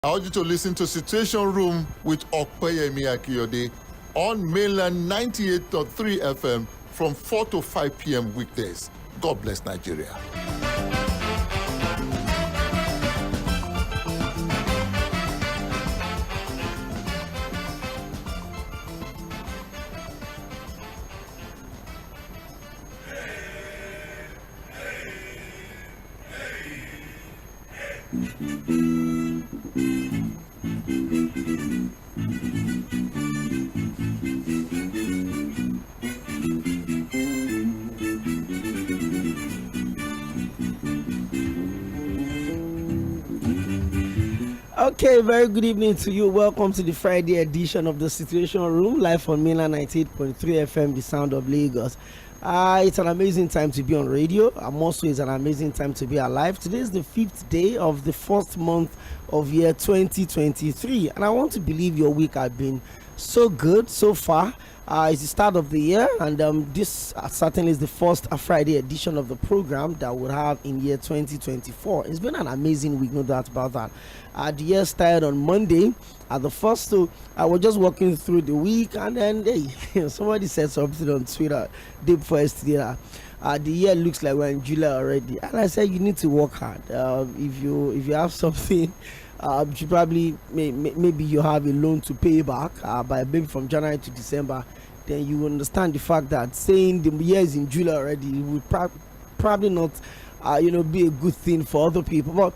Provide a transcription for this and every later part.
I urge you to listen to Situation Room with Okpeyemi Akiyode on mainland 98.3 FM from 4 to 5 p.m. weekdays. God bless Nigeria. Okay, very good evening to you. Welcome to the Friday edition of the Situation Room, live on mainland 98.3 FM, the sound of Lagos. It's an amazing time to be on radio. Also, it's an amazing time to be alive. Today is the 5th day of the 4th month of year 2023, and I want to believe your week has been so good so far. It's the start of the year, and this certainly is the first Friday edition of the program that we'll have in year 2024. It's been an amazing week, no doubt about that. The year started on Monday at the first, so I was just walking through the week, and then somebody said something on Twitter day before yesterday. The year looks like we're in July already, and I said you need to work hard. If you have something. You probably maybe you have a loan to pay back by maybe from January to December, then you understand the fact that saying the year is in July already would probably not be a good thing for other people. But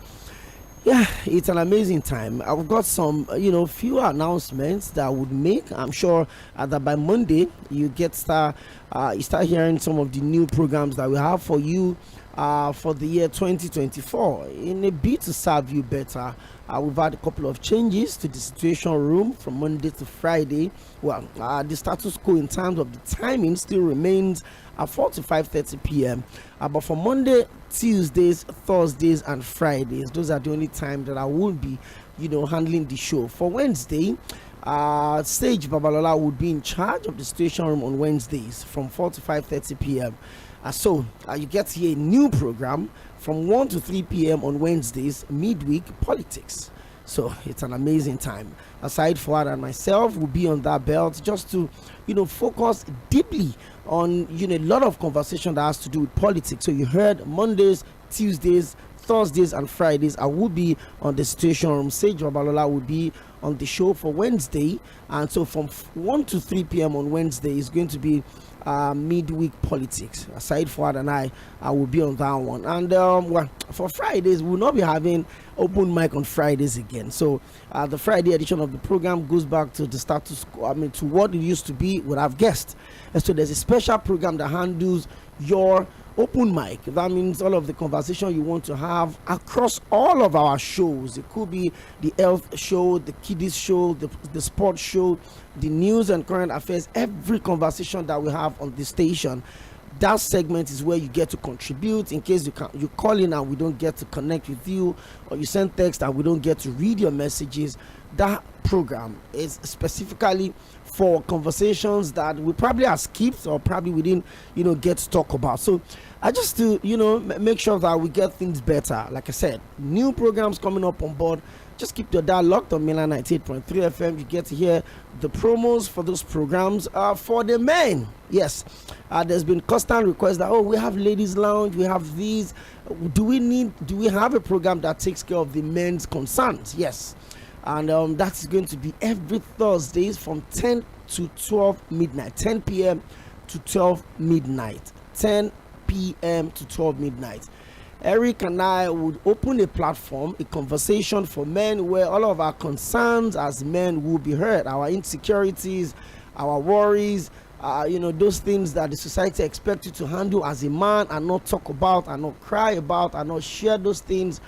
yeah, it's an amazing time. I've got some few announcements that I would make. I'm sure that by Monday you start hearing some of the new programs that we have for you for the year 2024 in a bid to serve you better. We've had a couple of changes to the Situation Room from Monday to Friday. Well, the status quo in terms of the timing still remains at 4 to 5:30 p.m. But for Monday, Tuesdays, Thursdays, and Fridays, those are the only times that I will be, handling the show. For Wednesday, Sage Babalola would be in charge of the Situation Room on Wednesdays from 4 to 5:30 p.m. So you get here a new program from 1 to 3 p.m. on Wednesdays, midweek politics. So it's an amazing time. Aside Fuad and myself will be on that belt just to focus deeply on a lot of conversation that has to do with politics. So you heard Mondays, Tuesdays, Thursdays, and Fridays I will be on the Situation Room. Sage Babalola will be on the show for Wednesday, and so from 1 to 3 p.m. on Wednesday is going to be midweek politics. Aside Fuad and I will be on that one. And for Fridays, we will not be having open mic on Fridays again. So the Friday edition of the program goes back to the status quo, to what it used to be with our guests. And so there's a special program that handles your open mic. That means all of the conversation you want to have across all of our shows. It could be the health show, the kiddies show, the sports show, the news and current affairs. Every conversation that we have on the station, that segment is where you get to contribute. In case you call in and we don't get to connect with you, or you send text and we don't get to read your messages, that program is specifically for conversations that we probably have skipped or probably we didn't get to talk about. So I just to make sure that we get things better. Like I said, new programs coming up on board. Just keep your dial locked on mainland 98.3 FM. You get to hear the promos for those programs. For the men, yes, there's been constant requests that we have ladies lounge, we have these. Do we have a program that takes care of the men's concerns? Yes. And that's going to be every Thursdays from 10 to 12 midnight, 10 p.m. to 12 midnight, 10 p.m. to 12 midnight. Eric and I would open a platform, a conversation for men where all of our concerns as men will be heard, our insecurities, our worries, those things that the society expects you to handle as a man and not talk about and not cry about and not share those things.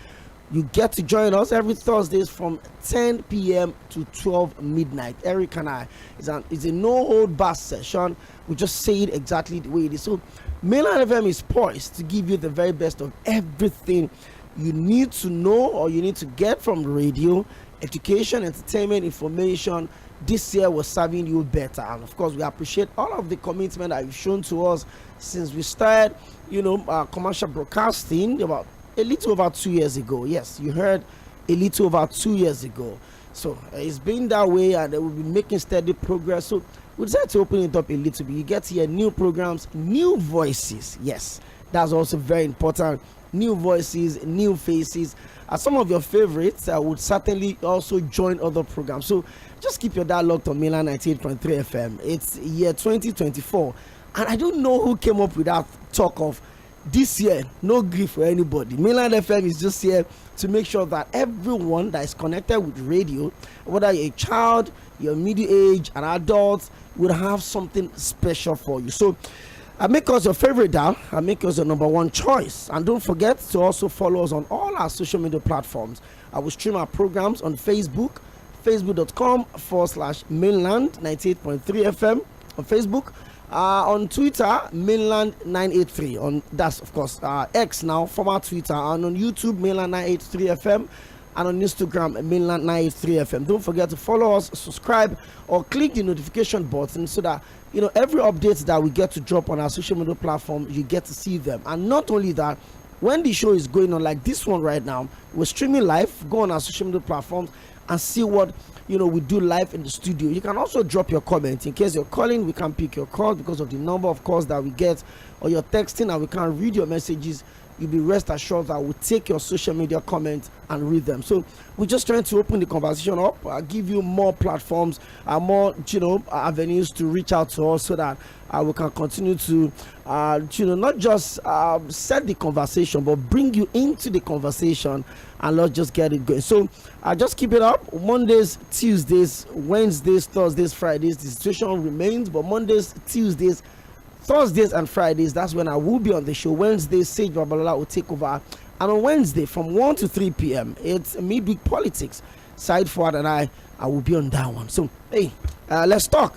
You get to join us every Thursdays from 10 p.m. to 12 midnight. Eric and I, it's a no-hold-bar session. We just say it exactly the way it is. So Mainland FM is poised to give you the very best of everything you need to know or you need to get from radio, education, entertainment, information. This year was serving you better, and of course we appreciate all of the commitment that you've shown to us since we started commercial broadcasting about a little over 2 years ago. Yes, you heard a little over 2 years ago. So it's been that way, and we'll be making steady progress. So we decided to open it up a little bit. You get to hear new programs, new voices. Yes, that's also very important. New voices, new faces. Some of your favorites would certainly also join other programs. So just keep your dialogue on Mainland 98.3 FM. It's year 2024. And I don't know who came up with that talk of this year, no grief for anybody. Mainland FM is just here to make sure that everyone that is connected with radio, whether you're a child, you're middle age, an adult, will have something special for you. So make us your favorite dial and make us your number one choice. And don't forget to also follow us on all our social media platforms. I will stream our programs on Facebook, facebook.com/mainland 98.3 FM on Facebook. On Twitter, Mainland 983. On that's of course X now, former Twitter, and on YouTube, Mainland 983 FM, and on Instagram, Mainland 983 FM. Don't forget to follow us, subscribe, or click the notification button so that every update that we get to drop on our social media platform, you get to see them. And not only that, when the show is going on like this one right now, we're streaming live. Go on our social media platforms and see what we do live in the studio. You can also drop your comment. In case you're calling, we can't pick your call because of the number of calls that we get, or you're texting and we can't read your messages. You'll be rest assured that we'll take your social media comments and read them. So we're just trying to open the conversation up, give you more platforms, more avenues to reach out to us so that we can continue to not just set the conversation, but bring you into the conversation, and let's just get it going. So just keep it up. Mondays, Tuesdays, Wednesdays, Thursdays, Fridays, the situation remains, but Mondays, Tuesdays, Thursdays and Fridays, that's when I will be on the show. Wednesdays, Sage Babalola will take over. And on Wednesday, from 1 to 3 p.m., it's me, Big Politics. Side Forward and I will be on that one. So, hey, let's talk.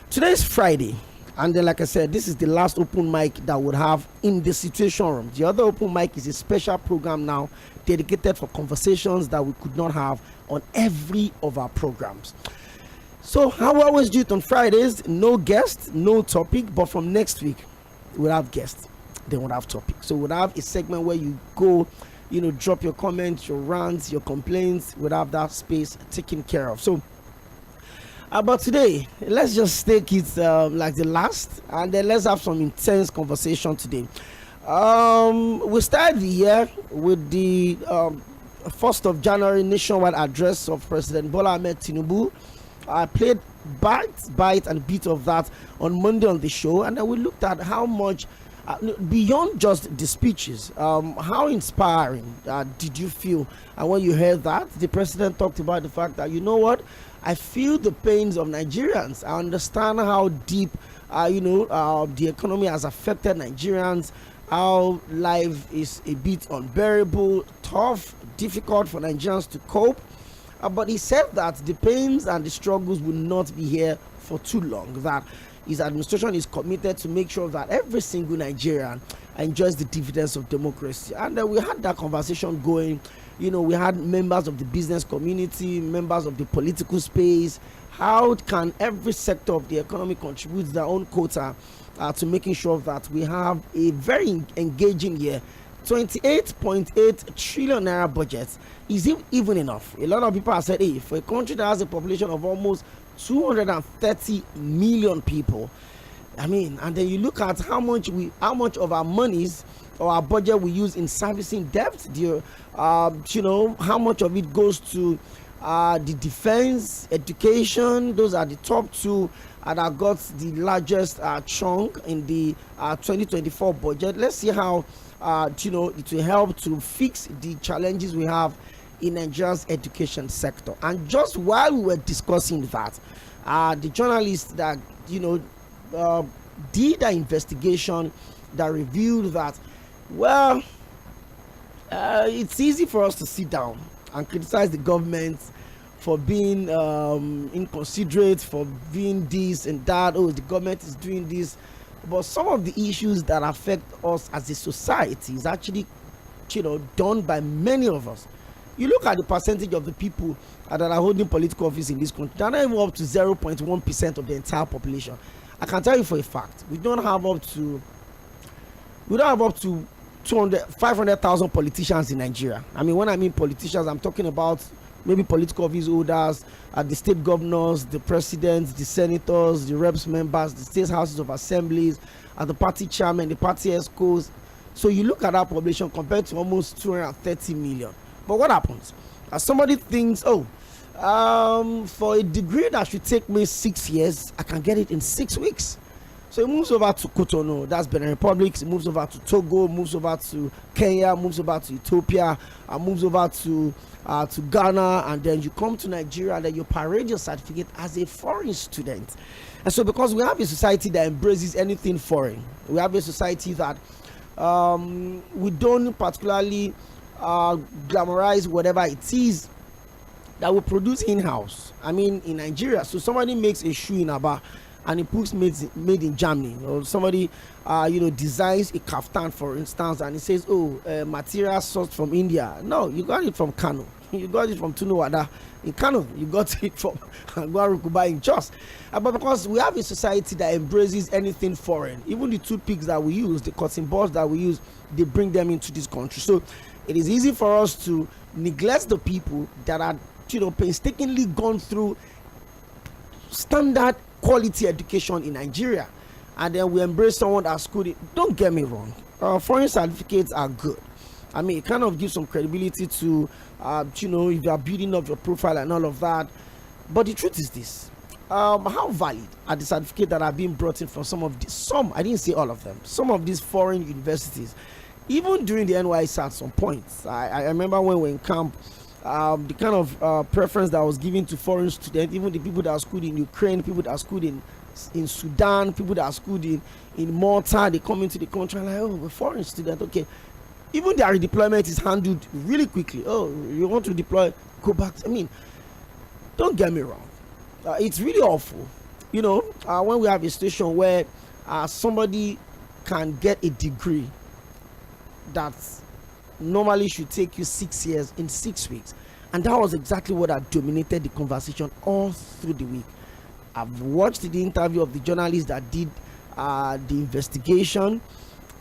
Today's Friday. And then, like I said, this is the last open mic that we'll have in the Situation Room. The other open mic is a special program now dedicated for conversations that we could not have on every of our programs. So how we always do it on Fridays, no guest, no topic, but from next week, we'll have guests, then we'll have topic. So we'll have a segment where you go, drop your comments, your rants, your complaints, we'll have that space taken care of. So, but today, let's just take it like the last, and then let's have some intense conversation today. We started the year with the 1st of January nationwide address of President Bola Ahmed Tinubu. I played bite and bit of that on Monday on the show, and then we looked at how much beyond just the speeches, how inspiring did you feel? And when you heard that, the president talked about the fact that, I feel the pains of Nigerians. I understand how deep the economy has affected Nigerians, how life is a bit unbearable, tough, difficult for Nigerians to cope. But he said that the pains and the struggles will not be here for too long, that his administration is committed to make sure that every single Nigerian enjoys the dividends of democracy. And we had that conversation going. We had members of the business community, members of the political space. How can every sector of the economy contribute their own quota to making sure that we have a very engaging year? 28.8 trillion naira budget. Is it even enough? A lot of people have said, hey, for a country that has a population of almost 230 million people, and then you look at how much of our monies or our budget we use in servicing debt, how much of it goes to the defense, education. Those are the top two that got the largest chunk in the 2024 budget. Let's see how it will help to fix the challenges we have in Nigeria's education sector. And just while we were discussing that, the journalist that did an investigation that revealed that, it's easy for us to sit down and criticize the government for being inconsiderate, for being this and that. Oh, the government is doing this. But some of the issues that affect us as a society is actually, done by many of us. You look at the percentage of the people that are holding political office in this country, they're not even up to 0.1% of the entire population. I can tell you for a fact, we don't have up to 500,000 politicians in Nigeria. I mean, when I mean politicians, I'm talking about maybe political office holders, the state governors, the presidents, the senators, the reps members, the state houses of assemblies, the party chairman, the party escorts. So you look at that population compared to almost 230 million. But what happens? Somebody thinks, for a degree that should take me 6 years, I can get it in 6 weeks. So it moves over to Cotonou, that's Benin Republic. It moves over to Togo, moves over to Kenya, moves over to Ethiopia, moves over to Ghana, and then you come to Nigeria, and then you parade your certificate as a foreign student. And so because we have a society that embraces anything foreign, we have a society that we don't particularly glamorize whatever it is that we produce in-house. I mean, in Nigeria, so somebody makes a shoe in Aba and it puts made in Germany, or somebody designs a kaftan, for instance, and it says, material sourced from India. No, you got it from Kano, you got it from Tunuwada in Kano, you got it from Gwarukuba in Jos. But because we have a society that embraces anything foreign, even the toothpicks that we use, the cotton balls that we use, they bring them into this country. So it is easy for us to neglect the people that are painstakingly gone through standard quality education in Nigeria, and then we embrace someone that's good. Don't get me wrong, foreign certificates are good. I mean, it kind of gives some credibility to if you are building up your profile and all of that. But the truth is this: how valid are the certificates that are being brought in from some, I didn't say all of them, some of these foreign universities? Even during the NYS at some points, I remember when we were in camp, the kind of preference that was given to foreign students, even the people that are schooled in Ukraine, people that are schooled in Sudan, people that are schooled in Malta, they come into the country and like, we're foreign students, okay. Even their redeployment is handled really quickly. You want to deploy, go back. I mean, don't get me wrong, it's really awful, when we have a situation where somebody can get a degree that normally should take you 6 years in 6 weeks. And that was exactly what had dominated the conversation all through the week. I've watched the interview of the journalist that did the investigation,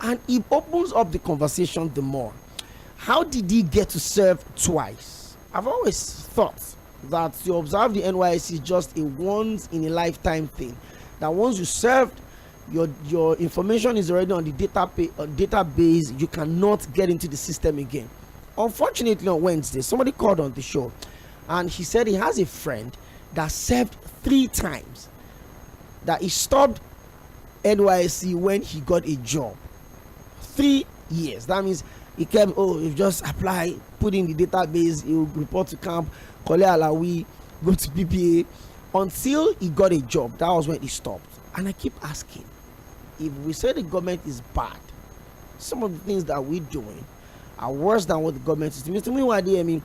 and it opens up the conversation the more. How did he get to serve twice? I've always thought that to observe the NYSC is just a once in a lifetime thing, that once you served, your information is already on the database. You cannot get into the system again. Unfortunately, on Wednesday, somebody called on the show and he said he has a friend that served 3 times, that he stopped NYSC when he got a job. 3 years. That means he kept, you just apply, put in the database, you report to camp, collect alawi, go to PPA, until he got a job. That was when he stopped. And I keep asking, if we say the government is bad, some of the things that we're doing are worse than what the government is doing. Mr. 𝐒𝐈𝐓,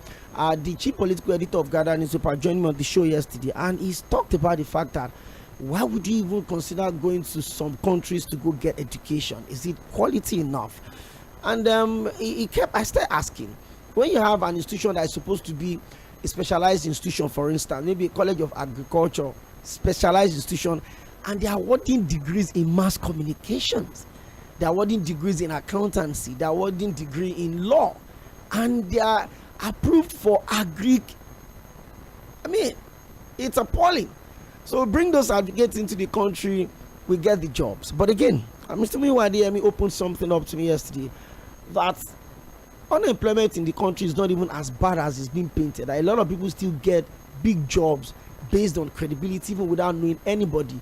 the chief political editor of Ghana newspaper, joined me on the show yesterday, and he's talked about the fact that why would you even consider going to some countries to go get education? Is it quality enough? And I started asking, when you have an institution that is supposed to be a specialized institution, for instance, maybe a college of agriculture, specialized institution, and they are awarding degrees in mass communications, they are awarding degrees in accountancy, they are awarding degree in law, and they are approved for agric. I mean, it's appalling. So bring those certificates into the country, we get the jobs. But again, Mr. 𝐒𝐈𝐓 opened something up to me yesterday, that unemployment in the country is not even as bad as it's being painted. A lot of people still get big jobs based on credibility, even without knowing anybody.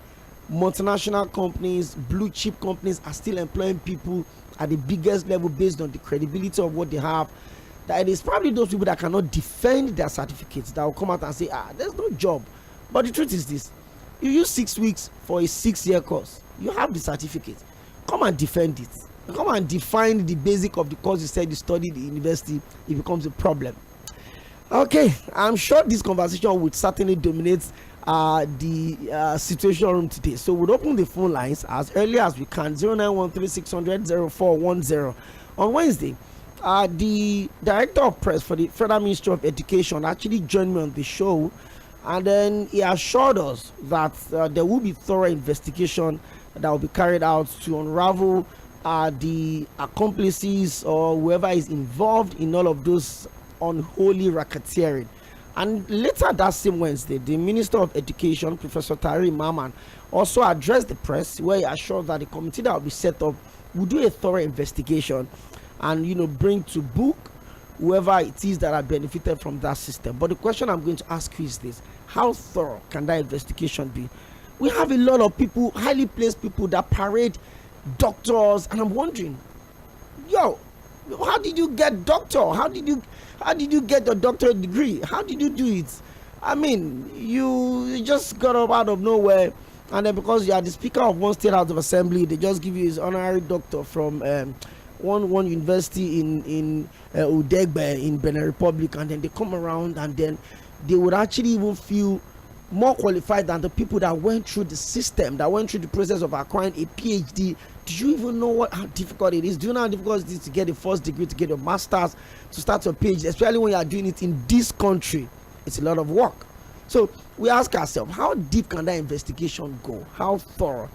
Multinational companies, blue chip companies are still employing people at the biggest level based on the credibility of what they have. That it is probably those people that cannot defend their certificates that will come out and say, there's no job. But the truth is this: you use 6 weeks for a 6-year course, you have the certificate, come and defend it, come and define the basic of the course you said you studied in university. It becomes a problem. Okay, I'm sure this conversation would certainly dominate the situation room today. So we'll open the phone lines as early as we can. 0913-600-0410. On Wednesday, the director of press for the Federal Ministry of Education actually joined me on the show, and then he assured us that there will be thorough investigation that will be carried out to unravel the accomplices or whoever is involved in all of those unholy racketeering. And later that same Wednesday, the Minister of Education, Professor Tağırır Mahman, also addressed the press where he assured that the committee that will be set up will do a thorough investigation and bring to book whoever it is that have benefited from that system. But the question I'm going to ask you is this: how thorough can that investigation be? We have a lot of people, highly placed people, that parade doctors, and I'm wondering, how did you get doctor? How did you get your doctorate degree? How did you do it? I mean, you just got up out of nowhere, and then because you are the speaker of one state house of assembly, they just give you his honorary doctor from one university in 𝐒̀dēgbè in Benin Republic, and then they come around and then they would actually even feel more qualified than the people that went through the system, that went through the process of acquiring a PhD. Do you even know how difficult it is? Do you know how difficult it is to get a first degree, to get a master's, to start your PhD, especially when you are doing it in this country? It's a lot of work. So we ask ourselves, how deep can that investigation go? How thorough?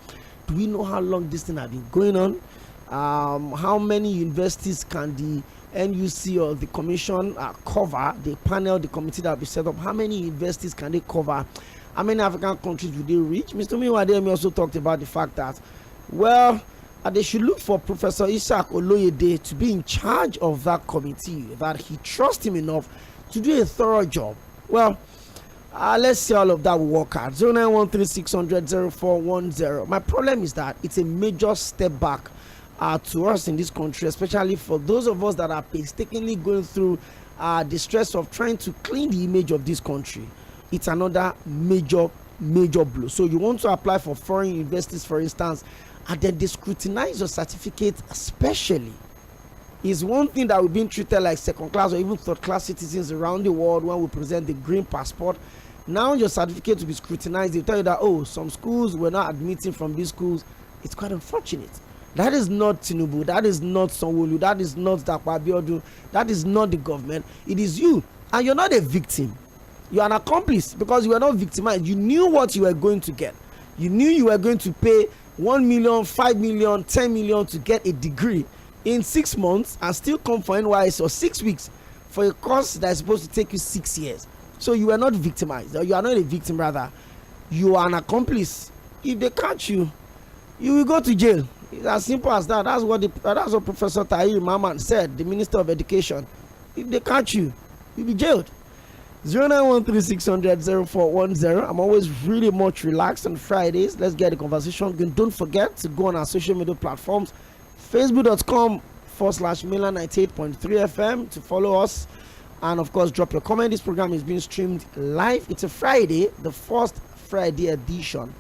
Do we know how long this thing has been going on? How many universities can the NUC or the commission cover, the panel, the committee that will be set up? How many universities can they cover? How many African countries will they reach? Mr. Miwademi also talked about the fact that, they should look for Professor Ishaq Oloyede to be in charge of that committee, that he trusts him enough to do a thorough job. Well, let's see all of that will work out. 0913-600-0410. My problem is that it's a major step back to us in this country, especially for those of us that are painstakingly going through the stress of trying to clean the image of this country. It's another major blow. So you want to apply for foreign universities, for instance, and then they scrutinize your certificate especially. Is one thing that we're being treated like second class or even third class citizens around the world when we present the green passport. Now your certificate will be scrutinized. They tell you that, some schools were not admitting from these schools. It's quite unfortunate. That is not Tinubu, that is not Sanwo-Olu, that is not Dapo Abiodun, that is not the government. It is you, and you're not a victim. You are an accomplice because you were not victimized. You knew what you were going to get. You knew you were going to pay 1 million, 5 million, 10 million to get a degree in 6 months and still come for NYS or 6 weeks for a course that is supposed to take you 6 years. So you were not victimized, or you are not a victim rather. You are an accomplice. If they catch you, you will go to jail. It's as simple as that. That's what Professor Tağırır Mahman said, the Minister of Education. If they catch you, you'll be jailed. 0913-600-0410. I'm always really much relaxed on Fridays. Let's get the conversation going. Don't forget to go on our social media platforms, facebook.com/Mainland 98.3 FM to follow us. And of course, drop your comment. This program is being streamed live. It's a Friday, the first Friday edition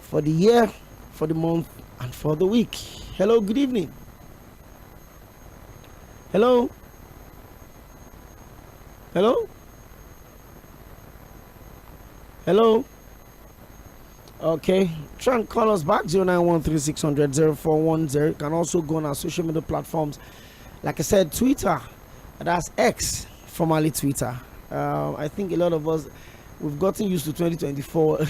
for the year, for the month, and for the week. Hello, good evening. Hello. Okay, try and call us back. 0913-600-0410. You can also go on our social media platforms, like I said, Twitter, that's X, formerly Twitter. I think a lot of us, we've gotten used to 2024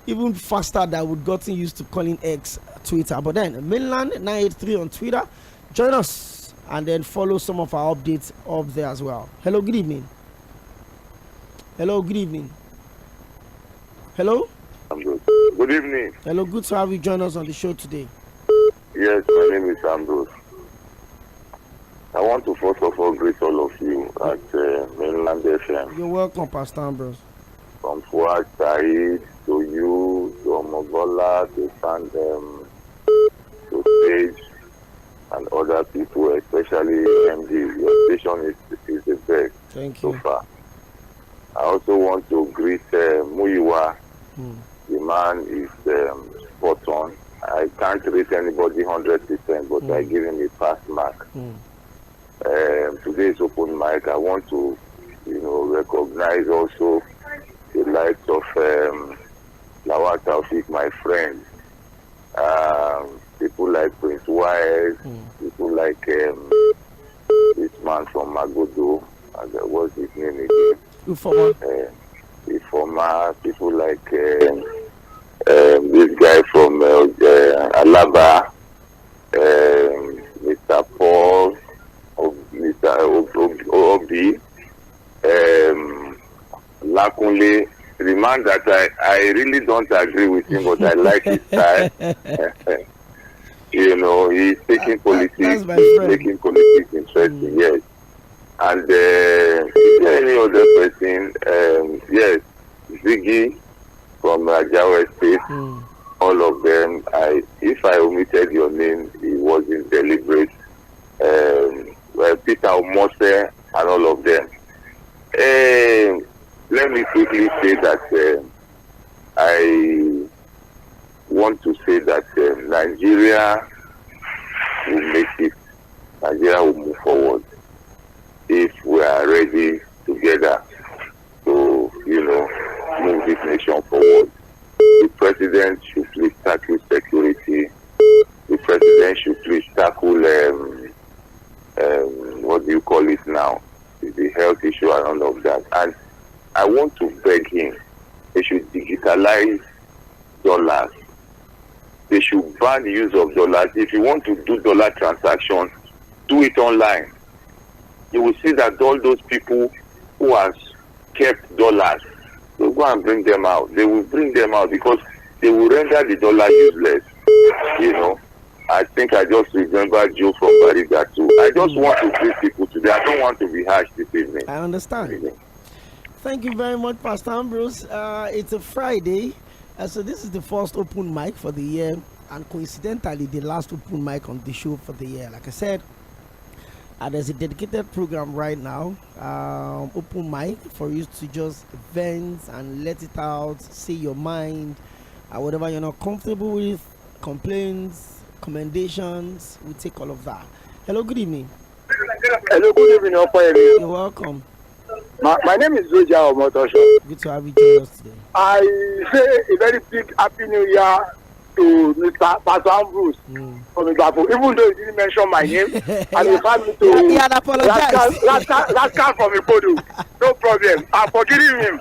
even faster than we've gotten used to calling X Twitter. But then Mainland 983 on Twitter, join us and then follow some of our updates up there as well. Hello, good evening. Hello, good evening. Hello. I'm good. Good evening. Hello, good to have you join us on the show today. Yes, my name is Ambrose. I want to first of all greet all of you at Mainland FM. You're welcome, Pastor Ambrose. From Fuad, Said, to you, to Omogola, to Sandem, to Stage, and other people, especially MD. Your station is the best. Thank so you. far. I also want to greet Muyiwa. The man is spot on. I can't rate anybody 100%, but I give him a pass mark. Today is open mic. I want to, recognize also the likes of Lawal Taufik, my friend. People like Prince Wise, people like this man from Magodo, and what's his name again? Informer. Informer, people like this guy from Alaba, Mr. Paul, Mr. Obi, Lakunle, the man that I really don't agree with him, but I like his style. You know, he's taking politics, making politics interesting, yes. And any other person, yes, Ziggy from Jawa State, all of them, if I omitted your name, it wasn't deliberate. Peter Omose and all of them. Let me quickly say that I want to say that Nigeria will make it. Nigeria will move forward if we are ready together to, move this nation forward. The president should please tackle security. The president should please tackle what do you call it now? The health issue and all of that. And I want to beg him, they should digitalize dollars. They should ban the use of dollars. If you want to do dollar transactions, do it online. You will see that all those people who have kept dollars, they'll go and bring them out. They will bring them out because they will render the dollar useless. I think I just remember Joe from Bariga too. I just want to greet people today. I don't want to be harsh this evening. I understand. Thank you very much, Pastor Ambrose. It's a Friday, so this is the first open mic for the year, and coincidentally, the last open mic on the show for the year. Like I said, there's a dedicated program right now, open mic, for you to just vent and let it out, say your mind, whatever you're not comfortable with, complaints, commendations, we take all of that. Hello, good evening. Hello, good evening, Opa. You're welcome. My name is Zoja Omotosho. Good to have you join us today. I say a very big Happy New Year to Mr. Pastor Ambrose from Igbapo, even though he didn't mention my name. And he found me to he had apologized. Rascal from Ipodu. No problem. I'm forgiving him.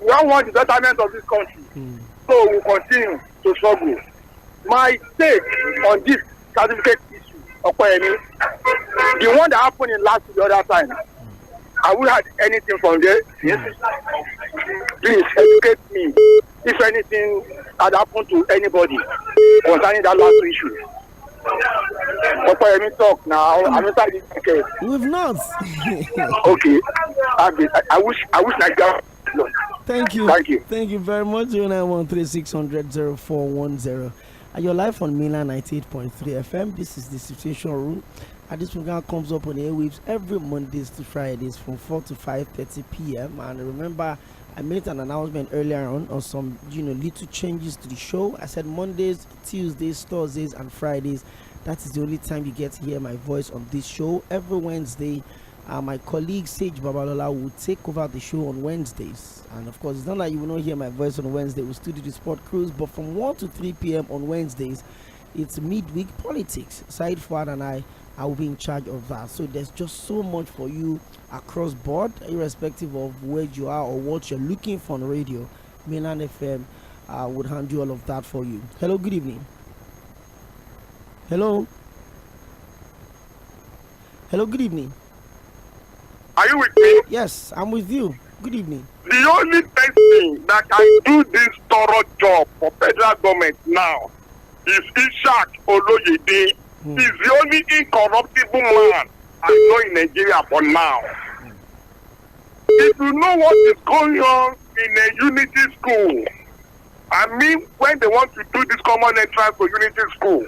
We don't want the betterment of this country. So we'll continue to struggle. My take on this certificate issue, Okoyemi, the one that happened in last the other time, have we had anything from there? Yes. Please educate me if anything had happened to anybody concerning that last issue. Okoyemi talk now. I'm inside this case. We've not. Okay. I wish Nigeria. Thank you. Thank you. Thank you very much. 0913-600-0410. You're live on Mainland 98.3 FM. This is the Situation Room. This program comes up on the airwaves every Mondays to Fridays from 4 to 5:30 p.m. And remember, I made an announcement earlier on some little changes to the show. I said Mondays, Tuesdays, Thursdays, and Fridays. That is the only time you get to hear my voice on this show. Every Wednesday, my colleague Sage Babalola will take over the show on Wednesdays. And of course, it's not like you will not hear my voice on Wednesday. We still do the sport cruise, but from 1 to 3 p.m. on Wednesdays, it's midweek politics. Said Fuad and I will be in charge of that. So there's just so much for you across board, irrespective of where you are or what you're looking for on radio. Mainland FM would handle all of that for you. Hello, good evening. Hello. Hello, good evening. Are you with me? Yes, I'm with you. Good evening. The only person that can do this thorough job for federal government now is Ishaq Oloyede. He's the only incorruptible man I know in Nigeria for now. If you know what is going on in a unity school, I mean when they want to do this common entrance for unity school,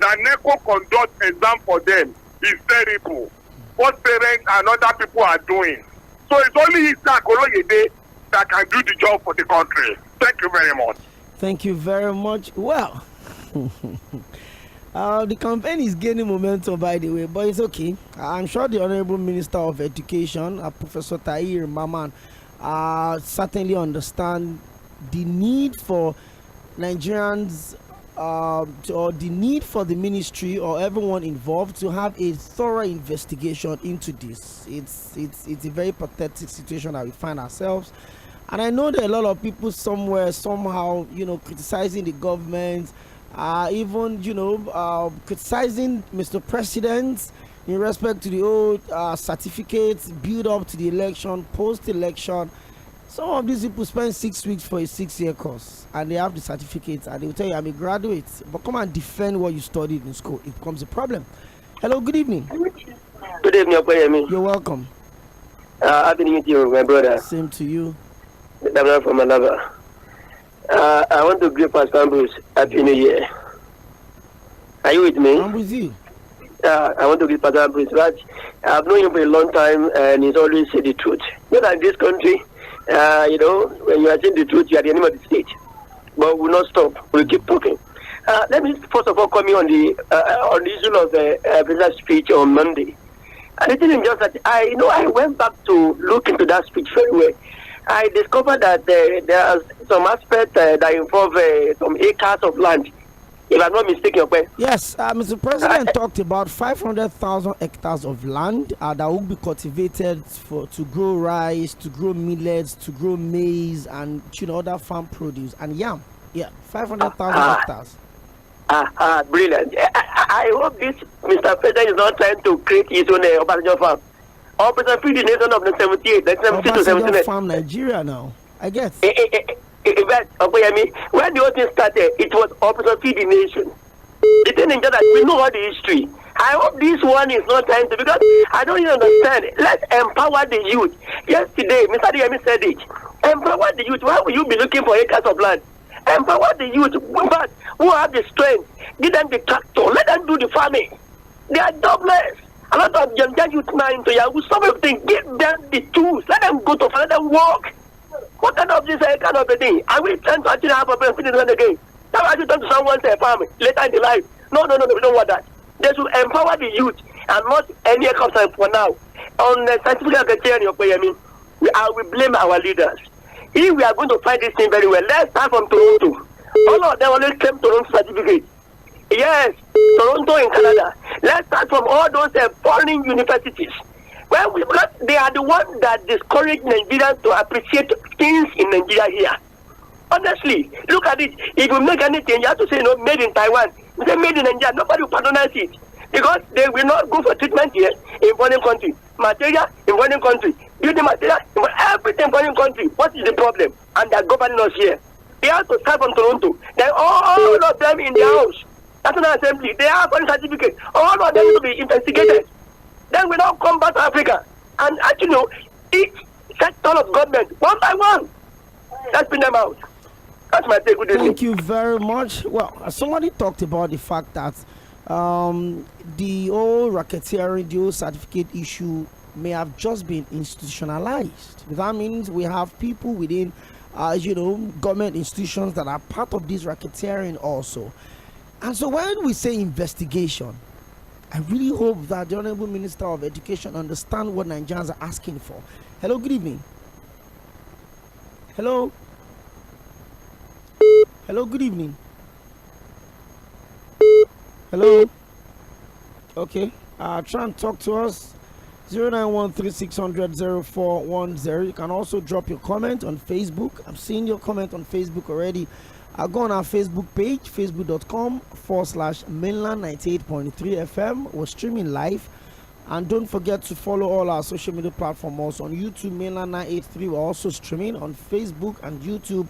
the NECO conduct exam for them is terrible. What parents and other people are doing. So it's only Ishaq Oloyede that can do the job for the country. Thank you very much. Thank you very much. Well, the campaign is gaining momentum, by the way, but it's okay. I'm sure the Honorable Minister of Education, Professor Tahir Maman, certainly understand the need for Nigerians or the need for the ministry or everyone involved to have a thorough investigation into this. It's a very pathetic situation that we find ourselves. And I know there are a lot of people somewhere, somehow, criticizing the government, even, criticizing Mr. President in respect to the old certificates, build up to the election, post-election. Some of these people spend 6 weeks for a 6-year course, and they have the certificates, and they will tell you, I'm a graduate. But come and defend what you studied in school. It becomes a problem. Hello, good evening. Good evening, Okoyemi. You're welcome. Happy New Year, my brother. Same to you. I'm from Malava. I want to greet Pastor Ambrose. Happy New Year. Are you with me? I'm with you. I want to greet Pastor Ambrose. But I've known him for a long time, and he's always said the truth. Not like this country, when you are saying the truth, you are the enemy of the state. But we'll not stop. We'll keep talking. Let me first of all comment on the issue of the president's speech on Monday. And the thing is just that I went back to look into that speech very well. I discovered that there are some aspects that involve some acres of land. If I'm not mistaken, okay? Yes, Mr. President talked about 500,000 hectares of land that will be cultivated to grow rice, to grow millets, to grow maize, and other farm produce and yam. Yeah, 500,000 hectares. Brilliant. I hope this Mr. President is not trying to create his own Obasanjo farm. Operation Feed the Nation of the 78, that's 70 to 79. Farm Nigeria now, I guess. When the whole thing started, it was Operation Feed the Nation. The thing is that we know all the history. I hope this one is not trying to, because I don't even understand. Let's empower the youth. Yesterday, Mr. Diyemi said it. Empower the youth. Why will you be looking for acres of land? Empower the youth, but who have the strength. Give them the tractor. Let them do the farming. They are jobless. A lot of young youth now into Yahoo, some of them, give them the tools. Let them go to farm, let them work. What kind of this kind of a thing? Are we trying to actually have a benefit again? Now are you turn to someone's farm later in the life? No, we don't want that. They should empower the youth and not any concept for now. On the scientific criteria, I will blame our leaders. If we are going to fight this thing very well, let's start from Toronto. All of them always claim Toronto certificate. Yes, Toronto in Canada. Let's start from all those foreign universities. Well, they are the ones that discourage Nigerians to appreciate things in Nigeria here. Honestly, look at it. If you make anything, you have to say, made in Taiwan. You say made in Nigeria, nobody will patronize it. Because they will not go for treatment here in foreign country. Material in foreign country. Building material in everything in foreign country. What is the problem? And they are governing us here. They have to start from Toronto. Then all of them in their house. National Assembly, they have foreign certificate. All of them to be investigated. Then we now come back to Africa. And actually, each sector of government, one by one, let's bring them out. That's my take. Good evening. Thank you very much. Well, somebody talked about the fact that the old racketeering, the old certificate issue may have just been institutionalized. That means we have people within, government institutions that are part of this racketeering also. And so when we say investigation, I really hope that the Honorable Minister of Education understands what Nigerians are asking for. Hello, good evening. Hello. Hello, good evening. Hello. Okay. Try and talk to us. 0913-600-0410. You can also drop your comment on Facebook. I'm seeing your comment on Facebook already. I'll go on our Facebook page, facebook.com/mainland 98.3 FM. We're streaming live. And don't forget to follow all our social media platforms also on YouTube, mainland 983. We're also streaming on Facebook and YouTube.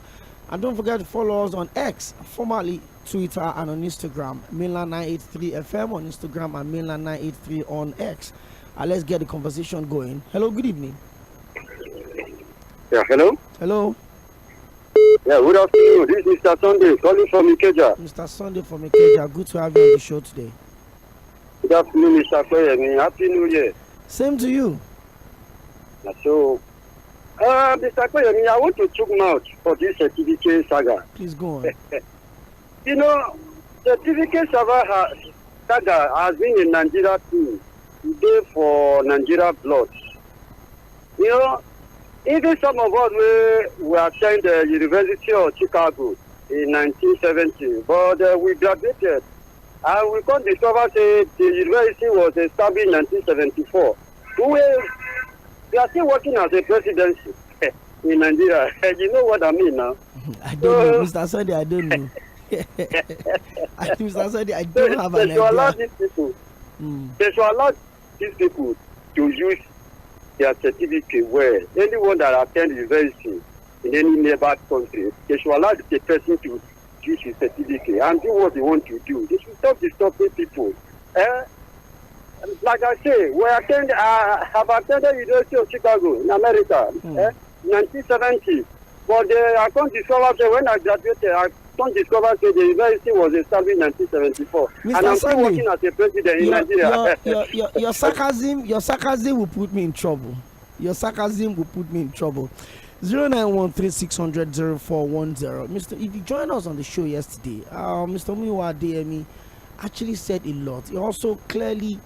And don't forget to follow us on X, formerly Twitter, and on Instagram, mainland 983 FM on Instagram and mainland 983 on X. Let's get the conversation going. Hello, good evening. Yeah, hello? Hello. Yeah, good afternoon. This is Mr. Sunday calling from Ikeja. Mr. Sunday from Ikeja, good to have you on the show today. Good afternoon, Mr. Koyemi. Happy New Year. Same to you. So, Mr. Koyemi, I want to talk mouth for this certificate saga. Please go on. Certificate saga has been in Nigeria too. Today for Nigeria blood. Even some of us we attend the University of Chicago in 1970, but we graduated and we can't discover that the university was established in 1974. We are still working as a presidency. in Nigeria. You know what I mean now? I don't know, Mr. Sunday. I don't know. Mr. Sunday, I don't have an idea. Allow these people. They should allow these people to use their certificate well. Anyone that attends university in any neighbor country, they should allow the person to use his certificate and do what they want to do. They should stop disturbing people. Like I say, I have attended University of Chicago in America, 1970. But I can't discover that when I graduated, I can't discover that the university was established in 1974. Mr. And I'm Sunday, still working as a president in Nigeria. Your sarcasm will put me in trouble. Your sarcasm will put me in trouble. 0913-600-0410. Mr. If you joined us on the show yesterday, Mr. Muyiwa Adeyemi actually said a lot. He also clearly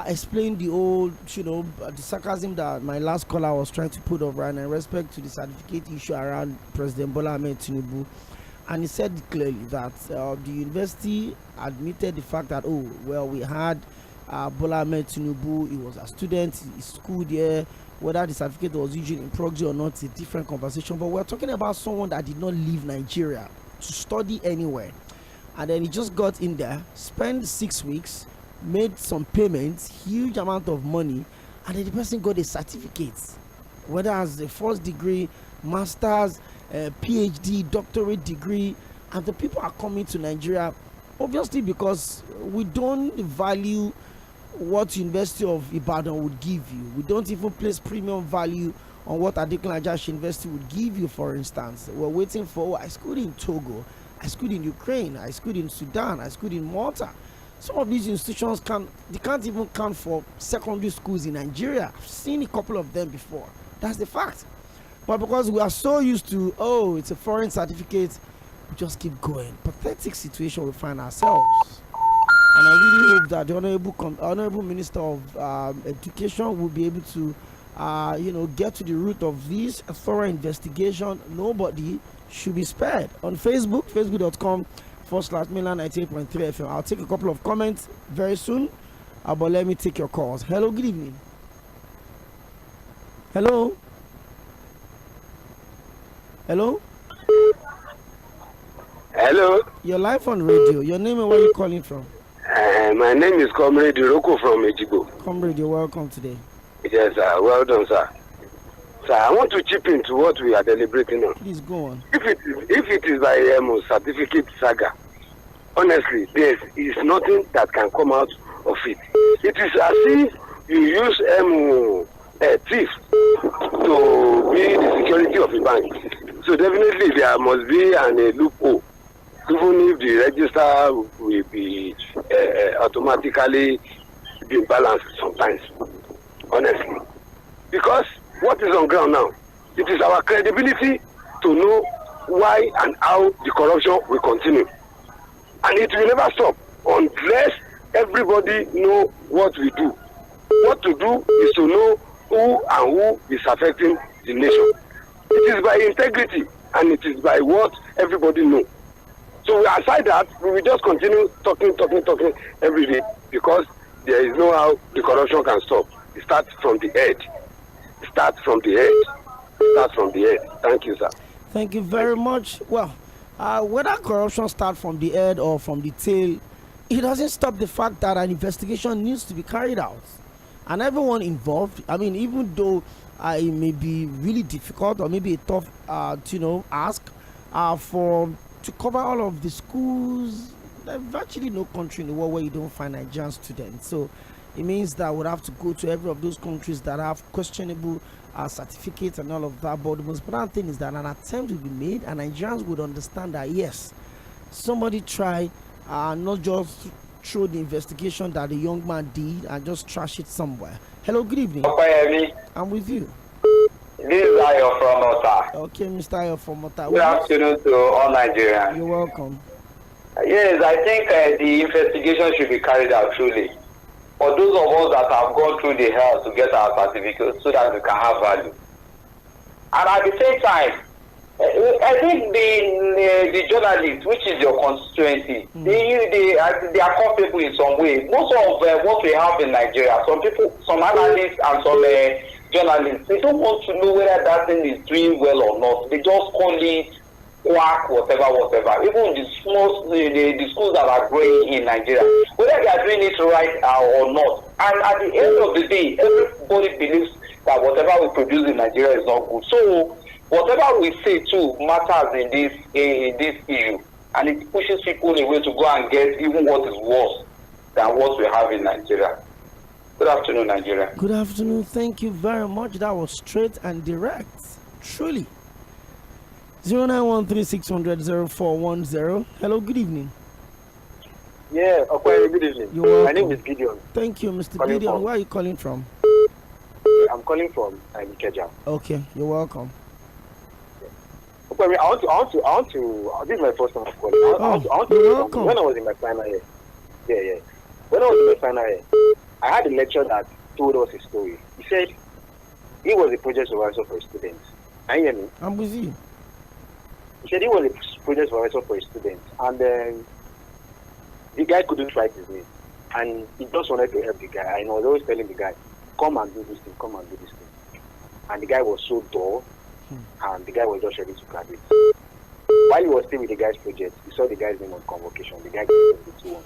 explained the old, the sarcasm that my last caller was trying to put up right now in respect to the certificate issue around President Bola Ahmed Tinubu. And he said clearly that the university admitted the fact that, we had Bola Ahmed Tinubu, he was a student, he schooled here. Whether the certificate was issued in proxy or not is a different conversation. But we're talking about someone that did not leave Nigeria to study anywhere. And then he just got in there, spent 6 weeks, made some payments, huge amount of money, and then the person got a certificate, whether as a first degree, master's, PhD, doctorate degree. And the people are coming to Nigeria obviously because we don't value what University of Ibadan would give you. We don't even place premium value on what Adekunle Ajayi University would give you. For instance, we're waiting for, I schooled in Togo, I schooled in Ukraine, I schooled in Sudan, I schooled in Malta. Some of these institutions can't even count for secondary schools in Nigeria. I've seen a couple of them before. That's the fact. But because we are so used to, it's a foreign certificate, we just keep going. Pathetic situation we find ourselves. And I really hope that the Honorable Minister of Education will be able to, get to the root of this thorough investigation. Nobody should be spared. On Facebook, facebook.com/Mainland 98.3 FM. I'll take a couple of comments very soon, but let me take your calls. Hello, good evening. Hello. Hello. Hello. You're live on radio. Your name and where you calling from? My name is Comrade Iroko from Ejigbo. Comrade, you're welcome today. Yes, sir. Well done, sir. Sir, I want to chip into what we are deliberating on. Please go on. If it is by certificate saga, honestly, there is nothing that can come out of it. It is as if you use a thief to be the security of a bank. So definitely there must be a loophole. Even if the register will be automatically be balanced sometimes, honestly. Because what is on ground now, it is our credibility to know why and how the corruption will continue. And it will never stop unless everybody know what we do. What to do is to know who is affecting the nation. It is by integrity and it is by what everybody knows. So aside that, we will just continue talking every day because there is no how the corruption can stop. It starts from the head. Thank you, sir. Thank you very much. Well, whether corruption starts from the head or from the tail, it doesn't stop the fact that an investigation needs to be carried out. And everyone involved, even though it may be really difficult or maybe a tough, ask to cover all of the schools. There's virtually no country in the world where you don't find Nigerian students. So it means that we'll have to go to every of those countries that have questionable certificates and all of that. But the most important thing is that an attempt will be made and Nigerians would understand that, yes, somebody tried, not just through the investigation that the young man did and just trash it somewhere. Hello, good evening. I'm with you. This is Ayo from Ota. Okay, Mr. Ayo from Ota. Good afternoon to all Nigerians. You're welcome. Yes, I think the investigation should be carried out truly. For those of us that have gone through the hell to get our certificate so that we can have value. And at the same time, I think the journalists, which is your constituency, they are culpable in some way. Most of what we have in Nigeria, some analysts and some journalists, they don't want to know whether that thing is doing well or not. They just call it quack, whatever. Even the schools that are growing in Nigeria, whether they are doing it right or not. And at the end of the day, everybody believes that whatever we produce in Nigeria is not good. So whatever we say too matters in this issue, and it pushes people away to go and get even what is worse than what we have in Nigeria. Good afternoon, Nigeria. Good afternoon. Thank you very much. That was straight and direct. Truly. 0913-600-0410. Hello, good evening. Yeah, okay, good evening. You're welcome. My name is Gideon. Thank you, Mr. Calling Gideon. from- Where are you calling from? I'm calling from Ikeja. Okay, you're welcome. Okay, I want to. This is my first time calling. I want to you're say welcome. something. When I was in my final year, when I was in my final year, I had a lecturer that told us a story. He said he was a project supervisor for a student. Can you hear me? I'm with you. He said he was a project supervisor for a student, and the guy couldn't write his name, and he just wanted to help the guy. And I was always telling the guy, "Come and do this thing, come and do this thing." And the guy was so dull, and the guy was just ready to graduate. While he was still with the guy's project, he saw the guy's name on convocation. The guy gave him the 2-1.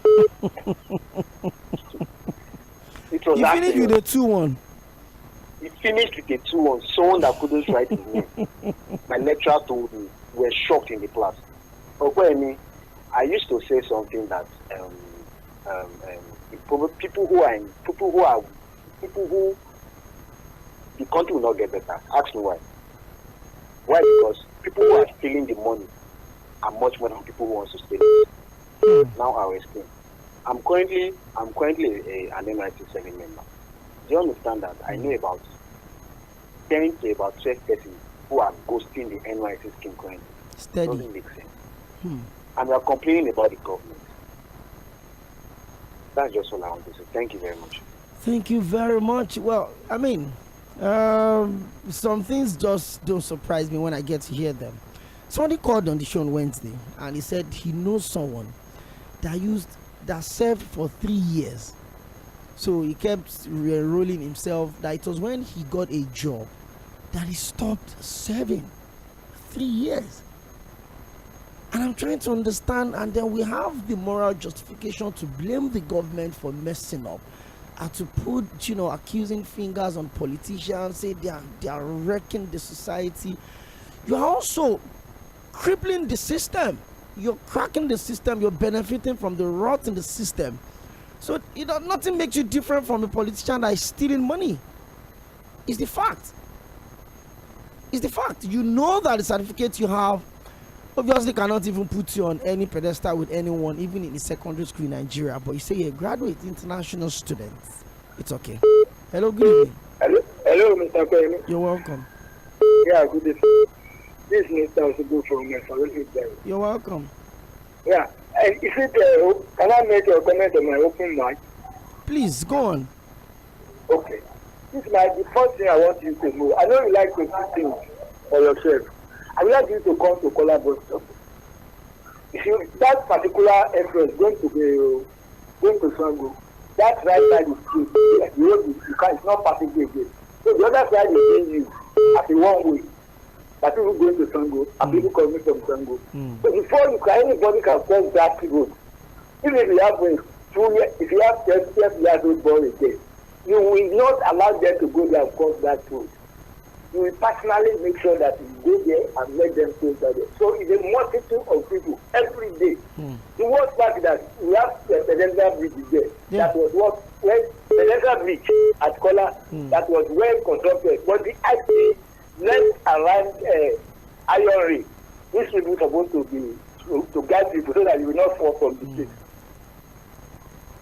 It was You finished with a 2-1. He finished with a 2-1. Someone that couldn't write his name. My lecturer told me. We were shocked in the class. Okay, I used to say something that people who the country will not get better. Ask me why. Why? Because people who are stealing the money are much more than people who want to steal it. Now I'll explain. I'm currently an NYSC 7 member. Do you understand that? I know about 10 to about 12 persons who are ghosting the NYSC scheme currently. Steady. Doesn't make sense. And we are complaining about the government. That's just all I want to say. Thank you very much. Thank you very much. Well, I mean, some things just don't surprise me when I get to hear them. Somebody called on the show on Wednesday and he said he knows someone that served for 3 years. So he kept re-enrolling himself. That it was when he got a job that he stopped serving. 3 years. And I'm trying to understand, and then we have the moral justification to blame the government for messing up, and to put, accusing fingers on politicians, say they are wrecking the society. You are also crippling the system. You're cracking the system. You're benefiting from the rot in the system. So nothing makes you different from a politician that is stealing money. It's the fact. It's the fact. You know that the certificate you have obviously cannot even put you on any pedestal with anyone, even in the secondary school in Nigeria. But you say you're a graduate international student. It's okay. Hello, good evening. Hello, Mr. Kwame. You're welcome. Yeah, good evening. This is Mr. Osubu from Mesologist. You're welcome. Yeah. And is it, can I make a comment on my open mic? Please, go on. Okay. This is the first thing I want you to know. I know you like to do things for yourself. I would like you to come to collaborate. If you, that particular entrance going to Sango, that right side is true. It's not passing again. So the other side is being used as a one way. That people going to Sango and people coming from Sango. So before anybody can cross that road, even if you have if you have 10 years old boy again, you will not allow them to go there and cross that road. You will personally make sure that you go there and let them cross that way. So it's a multitude of people every day. The worst part is that we have the Pedendra Bridge there. Yeah. That was when Pedendra Bridge at Kola, that was well constructed. But the IT left around Iron Ring, these people are supposed to be to guide people so that you will not fall from the state.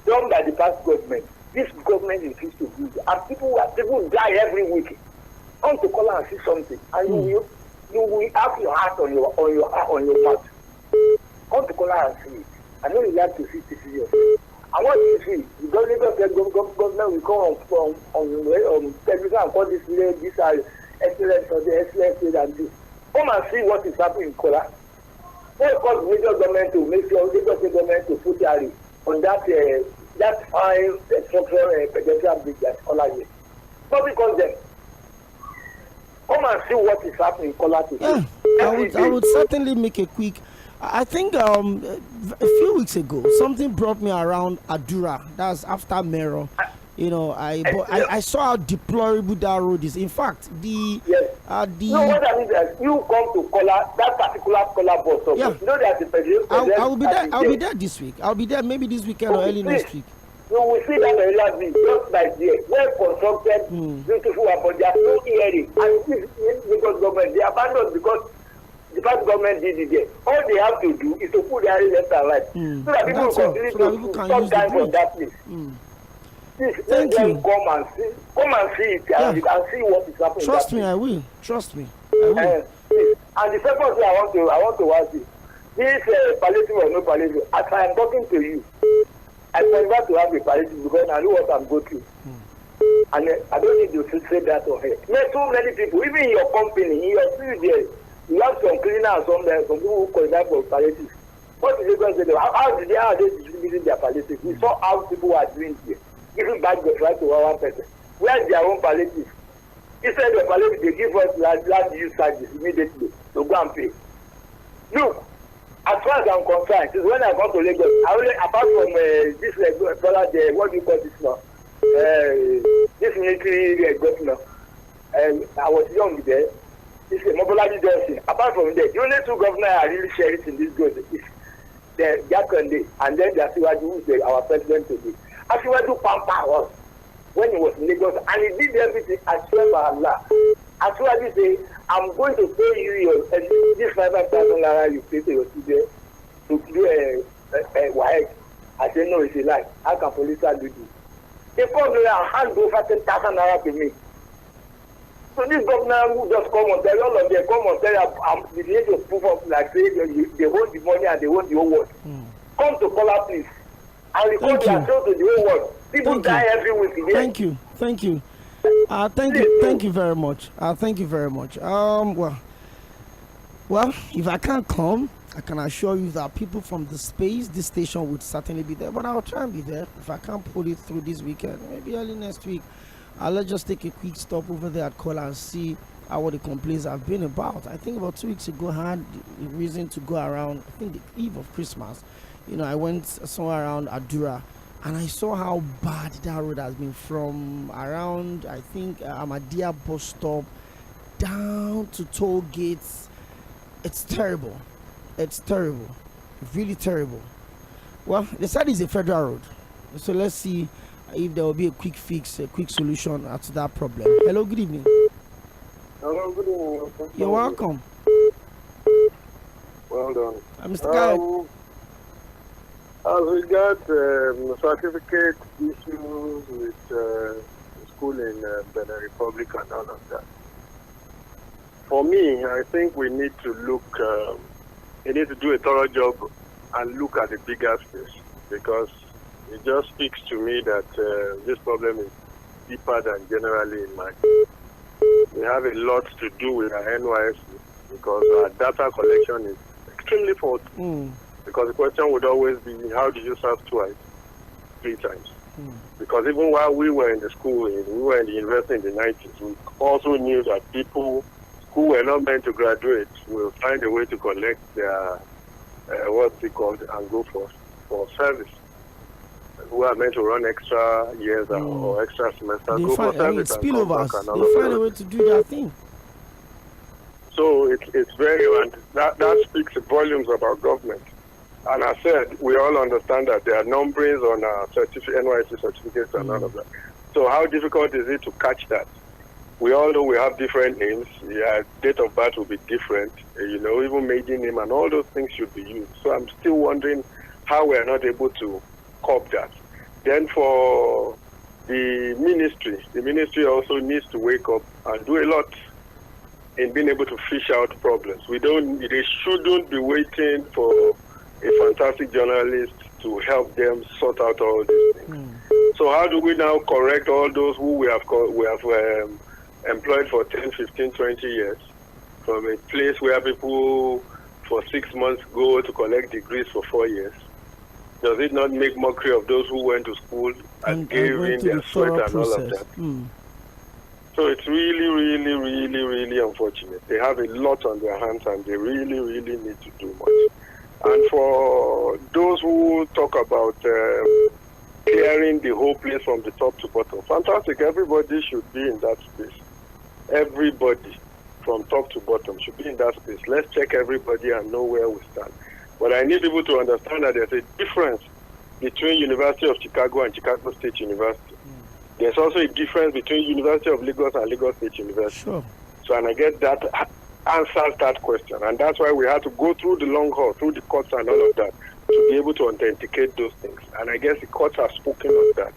Done by the past government. This government refused to do it. And people die every week. Come to Kola and see something, and you will have your heart on your mouth. Come to Kola and see it. I know you like to see yourself. And what you see, the government will come on television and call this are excellent for the excellent and this. Come and see what is happening in Kola. They call the major government to make sure the government to put on that fine structural pedestrian bridge at Kola here. Not because them. Come and see what is happening in Kola today. Yeah, I would certainly make a quick. I think a few weeks ago, something brought me around Adura. That's after Mero. You know, I saw how deplorable that road is. In fact, no, what I mean is you come to Kola, that particular Kola bus stop. Yeah. You know that the president. I will be there. I'll be there this week. I'll be there maybe this weekend or early next week. You will see that area just like there, well constructed, beautiful, but there's no hearing. And this because government, they abandoned because the past government did it there. All they have to do is to put their left and right, so that people continue to stop time from that place. Please, let them come and see it, and you can see what is happening. Trust me, I will. Trust me, I will. And the second thing I want to ask you, this palliative or no palliative, as I am talking to you, I prefer to have a palliative because I know what I'm going through. And I don't need you to say that or here. There are so many people, even in your company, in your field there, you have some cleaners, some people who qualify for palliative. What is it going to do? How are they distributing their palliative? We saw how people are doing here, giving back the right to one person. Where's their own palliative? Instead of palliative, they give us land use charges immediately to go and pay. Look, as far as I'm concerned, since when I come to Lagos, I only, apart from this brother there, what do you call this now? This military governor, I was young there. This is Mobility Johnson. Apart from that, the only two governors are really sharing in this growth is the Jakande and then the Asiwaju, who is our president today. Asiwaju pampered us when he was in Lagos, and he did everything. I swear by Allah. Asiwaju say, I'm going to pay you this 5,000 naira you pay to your student to do a WH. I say no, it's a lie. How can police do this? They come there and hand over 10,000 naira to me. So this governor who just come on tell all of them, come on tell I'm the age of proof of like say they hold the money and they hold the whole world. Come to Kola, please. And record yourself to the whole world. People die every week. Thank you. Thank you very much. Thank you very much. Well, if I can't come, I can assure you that people from this station would certainly be there. But I'll try and be there. If I can't pull it through this weekend, maybe early next week, let's just take a quick stop over there at Kola and see how the complaints have been about. I think about 2 weeks ago, I had a reason to go around, I think the eve of Christmas. You know, I went somewhere around Adura, and I saw how bad that road has been from around, I think, Ahmadiyya bus stop down to toll gates. It's terrible. It's terrible. Really terrible. Well, they said it's a federal road. So let's see if there will be a quick fix, a quick solution to that problem. Hello, good evening. Hello, good evening. You're welcome. Well done. Mr. Kyle. As regards certificate issues with school in Benin Republic and all of that, for me, I think we need to look, we need to do a thorough job and look at the bigger space, because it just speaks to me that this problem is deeper than generally in mind. We have a lot to do with our NYSC because our data collection is extremely faulty. Because the question would always be, how do you serve twice, 3 times? Because even while we were in the school, we were in the university in the 90s, we also knew that people who were not meant to graduate will find a way to collect their, what's it called, and go for service. Who are meant to run extra years or extra semesters, go for service and come back and all of that. They find a way to do their thing. So it's very, and that speaks volumes about government. And I said, we all understand that there are numberings on our NYSC certificates and all of that. So how difficult is it to catch that? We all know we have different names. Yeah, date of birth will be different. You know, even maiden name and all those things should be used. So I'm still wondering how we are not able to cope that. Then for the ministry also needs to wake up and do a lot in being able to fish out problems. They shouldn't be waiting for a fantastic journalist to help them sort out all these things. So how do we now correct all those who we have employed for 10, 15, 20 years from a place where people for 6 months go to collect degrees for 4 years? Does it not make mockery of those who went to school and gave in their sweat and all of that? So it's really unfortunate. They have a lot on their hands and they really need to do much. And for those who talk about clearing the whole place from the top to bottom, fantastic. Everybody should be in that space. Everybody from top to bottom should be in that space. Let's check everybody and know where we stand. But I need people to understand that there's a difference between University of Chicago and Chicago State University. There's also a difference between University of Lagos and Lagos State University. Sure. So, and I get that answers that question. And that's why we had to go through the long haul, through the courts and all of that, to be able to authenticate those things. And I guess the courts have spoken on that,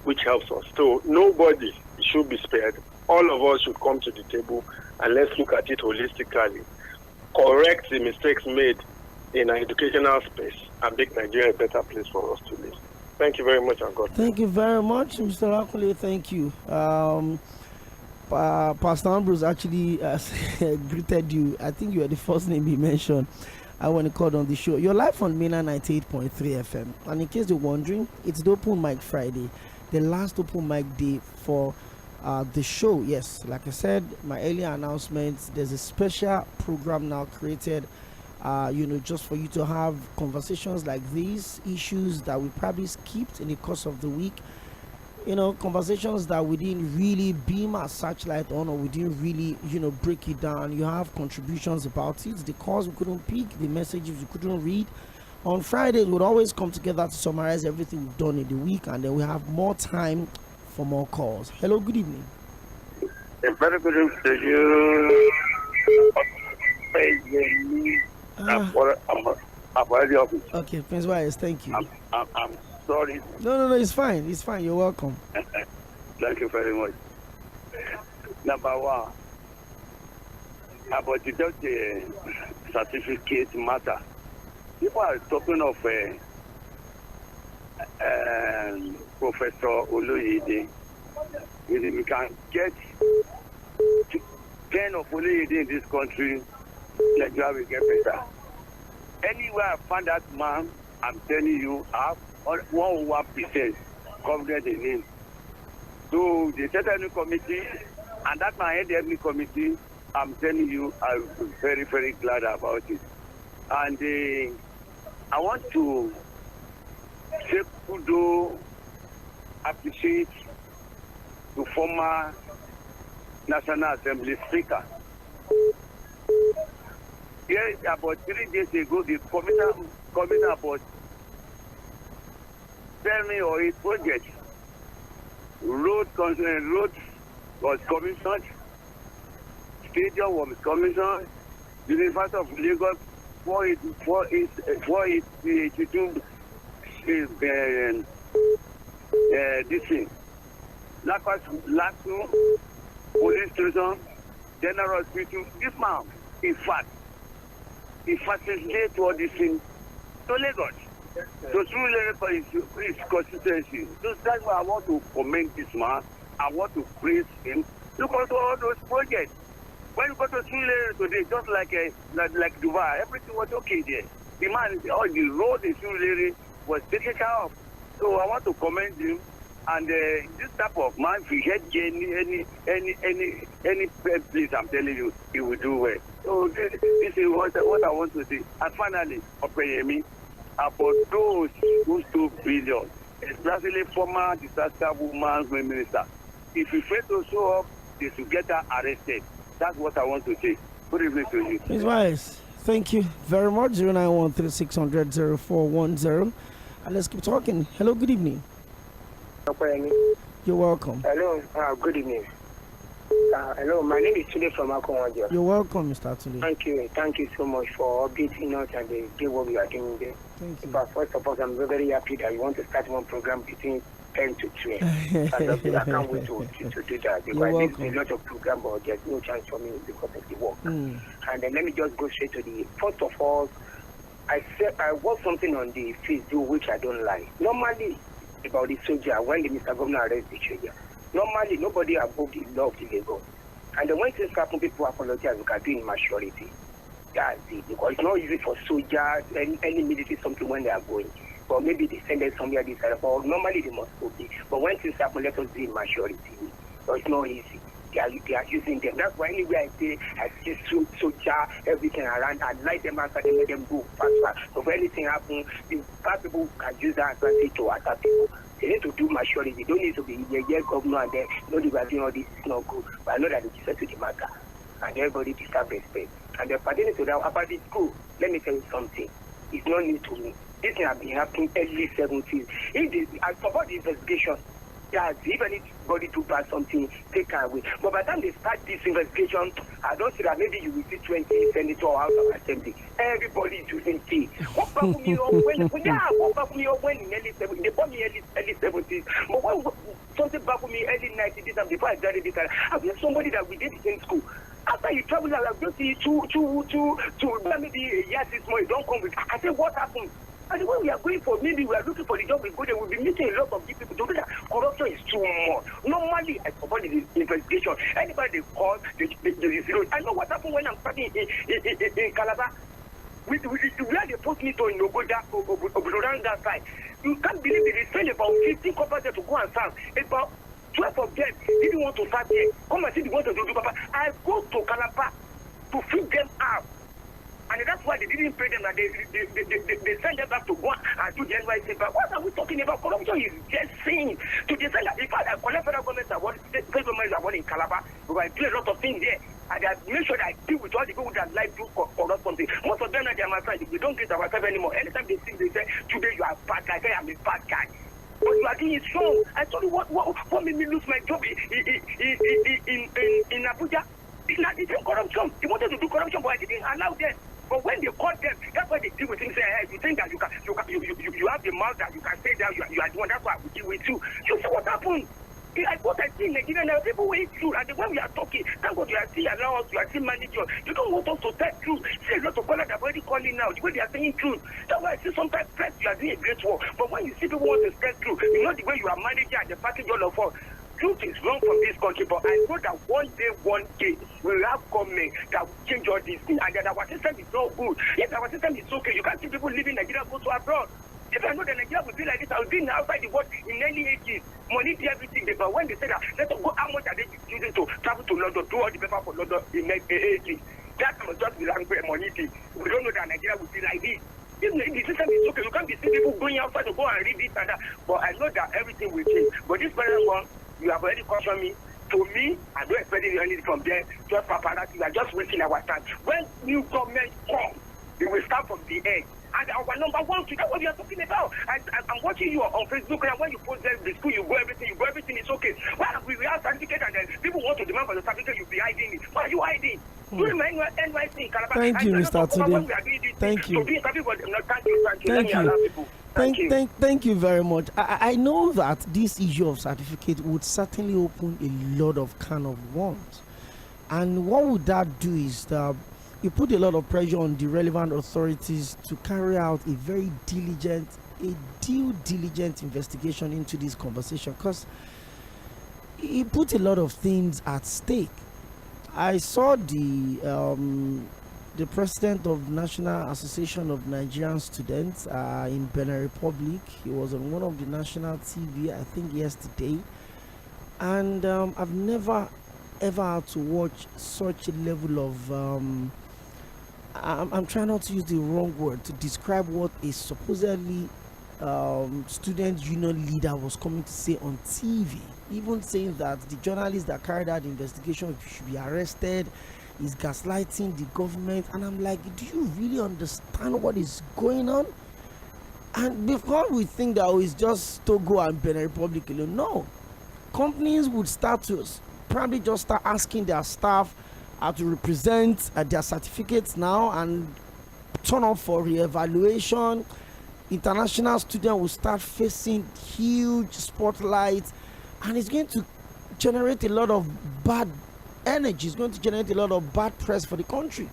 which helps us. So nobody should be spared. All of us should come to the table and let's look at it holistically. Correct the mistakes made in our educational space and make Nigeria a better place for us to live. Thank you very much, and God. Thank you very much, Mr. Akule. Thank you. Pastor Ambrose actually greeted you. I think you are the first name he mentioned. I want to call on the show. You're live on Mainland 98.3 FM. And in case you're wondering, it's the Open Mic Friday, the last Open Mic day for the show. Yes, like I said, my earlier announcements, there's a special program now created, just for you to have conversations like these, issues that we probably skipped in the course of the week. Conversations that we didn't really beam our searchlight on, or we didn't really, break it down. You have contributions about it, the calls we couldn't pick, the messages we couldn't read. On Fridays, we'd always come together to summarize everything we've done in the week, and then we have more time for more calls. Hello, good evening. A very good evening to you. I'm already office. Okay, Prince Wise, thank you. I'm sorry. No, it's fine. It's fine. You're welcome. Thank you very much. Number one, about the certificate matter. People are talking of Professor Oloyede. We can get 10 of Oloyede in this country, Nigeria will get better. Anywhere I find that man, I'm telling you, I have 101% confidence in him. So they set a new committee, and that man head every committee. I'm telling you, I'm very, very glad about it. And I want to say kudo, appreciate the former National Assembly Speaker. Yes, about 3 days ago, the commissioner about 7 or 8 projects. Road was commissioned, stadium was commissioned, University of Lagos 482 this thing. Lasu, police station, general hospital. This man, in fact, he facilitates all this thing to Lagos. So through his consistency. So that's why I want to commend this man. I want to praise him. Look at all those projects. When you go to Surulere today, just like Dubai, everything was okay there. The man, all the road in Surulere was taken care of. So I want to commend him. And this type of man, if he had any place, I'm telling you, he will do well. So this is what I want to say. And finally, Opeyemi, about those who stole billions, especially former disaster woman minister, if you fail to show up, they should get her arrested. That's what I want to say. Good evening to you. Ms. Wise, thank you very much. 09136000410. And let's keep talking. Hello, good evening. You're welcome. Hello, good evening. Hello, my name is Tule from Akonwaja. You're welcome, Mr. Tule. Thank you so much for updating us and the day what we are doing there. Thank you. But first of all, I'm very happy that you want to start one program between 10 to 12. I can't wait to do that, because there's a lot of program, but there's no chance for me because of the work. And then let me just go straight to the first of all. I watched something on the Facebook which I don't like. Normally, about the soldier, when the Mr. Governor arrests the soldier, normally nobody above the law of the Lagos. And then when things happen, people apologize, we can do in majority. That's it. Because it's not easy for soldiers, any military, something when they are going. But maybe they send them somewhere this side. But normally they must obey. But when things happen, let us do in majority. So it's not easy. they are using them. That's why anywhere I say I see soldier, everything around, I like them after they let them go fast. So if anything happens, the bad people can use that advantage to attack people. They need to do maturity. They don't need to be a governor and then they are doing all this. It's not good. But I know that they deserve to the matter. And everybody deserves respect. And they're pertaining to that about the school. Let me tell you something. It's not new to me. This thing has been happening early 70s. I support the investigation. Yeah, if anybody to pass something, take her away. But by the time they start this investigation, I don't see that maybe you will see 20 senators or House of Assembly. Everybody is using tea. What back me up when in early 70s? They bought me early 70s. But when something back with me early 90s, this time before I started this time, I've been somebody that we did the same school. After you travel, I've just see maybe a year, 6 months, don't come with. I said, what happened? And when we are going for, maybe we are looking for the job, we go there, we'll be meeting a lot of people. To do that, corruption is too much. Normally, I support the investigation. Anybody they call, they zero. I know what happened when I'm studying in Calabar. Where they post me to in Obodo that side. You can't believe they send about 15 couples there to go and serve. About 12 of them didn't want to serve there. Come and see the ones to do, Papa. I go to Calabar to feed them out. And that's why they didn't pay them, and they send them back to go and do the NYC. But what are we talking about? Corruption is just saying to the send that if I collect federal government award, state government award in Calabar, because I do a lot of things there. And I make sure that I deal with all the people that like to corrupt something. Most of them are my friends. We don't get ourselves anymore. Anytime they see, they say, today you are a bad guy. I say I'm a bad guy. But you are doing it wrong. I told you what made me lose my job in Abuja. It's corruption. They wanted to do corruption, but I didn't allow them. But when they caught them, that's why they deal with things. Say, hey, you think that you have the mouth that you can say that you are the one. That's why we deal with you. You see what happened? Like what I see in Nigeria now, people wait through, and when we are talking, thank God you are still allowed us, you are still managing. You don't want us to tell truth. See a lot of callers that are already calling now, the way they are saying truth. That's why I see sometimes press you are doing a great work. But when you see people want to spread truth, you know the way you are managing and the package all of us. Truth is wrong from this country, but I know that one day, we'll have government that will change all these things, and that our system is not good. If our system is okay, you can't see people living in Nigeria go to abroad. If I know that Nigeria will be like this, I will be outside the world in early 80s. Money do everything. But when they say that, let's go, how much are they using to travel to London, do all the paper for London in 80s? That must just be like money. We don't know that Nigeria will be like this. If the system is okay, you can't be seeing people going outside to go and read this and that. But I know that everything will change. But this present one, you have already cautioned me. To me, I don't expect anything from them. Just paparazzi, we are just wasting our time. When new government comes, it will start from the end. And our number one, that's what we are talking about. I'm watching you on Facebook, and when you post there, the school, you go everything is okay. Well, we have certificate, and then people want to demand for the certificate, you'll be hiding it. Why are you hiding? During my NYC in Calabar, thank you, Mr. Tunde. Thank you. Thank you very much. I know that this issue of certificate would certainly open a lot of can of worms. And what would that do is that you put a lot of pressure on the relevant authorities to carry out a very diligent, due diligent investigation into this conversation, because it put a lot of things at stake. I saw the president of National Association of Nigerian Students in Benin Republic. He was on one of the national TV, I think yesterday, and I've never ever had to watch such a level of I'm trying not to use the wrong word to describe what a supposedly student union leader was coming to say on TV, even saying that the journalist that carried out the investigation should be arrested, is gaslighting the government. And I'm like, do you really understand what is going on? And before we think that it's just Togo and Benin Republic alone, no, companies would start to probably just start asking their staff to represent their certificates now and turn up for re-evaluation. International students will start facing huge spotlights, and it's going to generate a lot of bad energy. It's going to generate a lot of bad press for the country.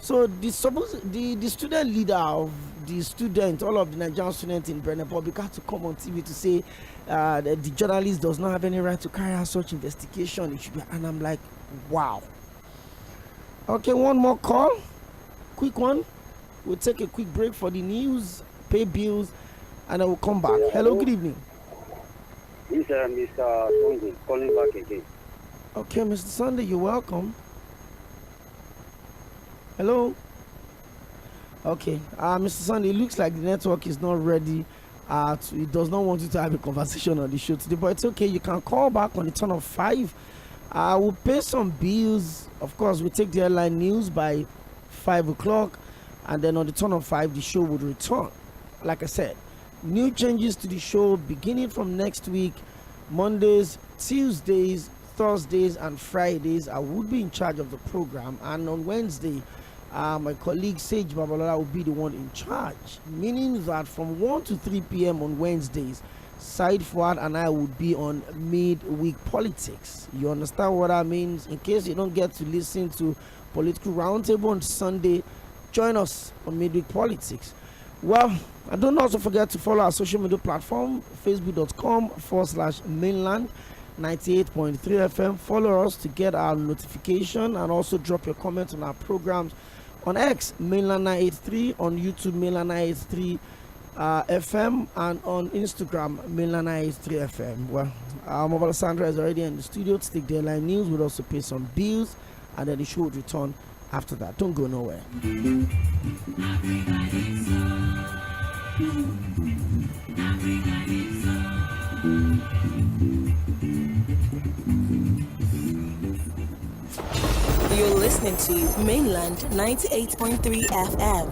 So the student leader of the student, all of the Nigerian students in Benin Republic, had to come on TV to say that the journalist does not have any right to carry out such investigation. It should be, and I'm like, wow. Okay, one more call, quick one. We'll take a quick break for the news, pay bills, and I will come back. Hello, good evening. This is Mr. Songo calling back again. Okay, Mr. Sunday, you're welcome. Hello? Okay, Mr. Sunday, it looks like the network is not ready. It does not want you to have a conversation on the show today, but it's okay. You can call back on the turn of 5. We'll pay some bills. Of course, we'll take the headline news by 5 o'clock, and then on the turn of 5, the show would return. Like I said, new changes to the show beginning from next week. Mondays, Tuesdays, Thursdays, and Fridays, I would be in charge of the program, and on Wednesday, my colleague Sage Babalola will be the one in charge, meaning that from 1 to 3 p.m. on Wednesdays, Said Fuad and I would be on midweek politics. You understand what that means? In case you don't get to listen to Political Roundtable on Sunday, join us on midweek politics. Well, and don't also forget to follow our social media platform, facebook.com/mainland 98.3 FM. Follow us to get our notification, and also drop your comments on our programs on X, Mainland 983, on YouTube, Mainland 983 FM, and on Instagram, Mainland 983 FM. Well, Mobile Sandra is already in the studio to take the headline news. We'll also pay some bills, and then the show will return after that. Don't go nowhere. You're listening to Mainland 98.3 FM.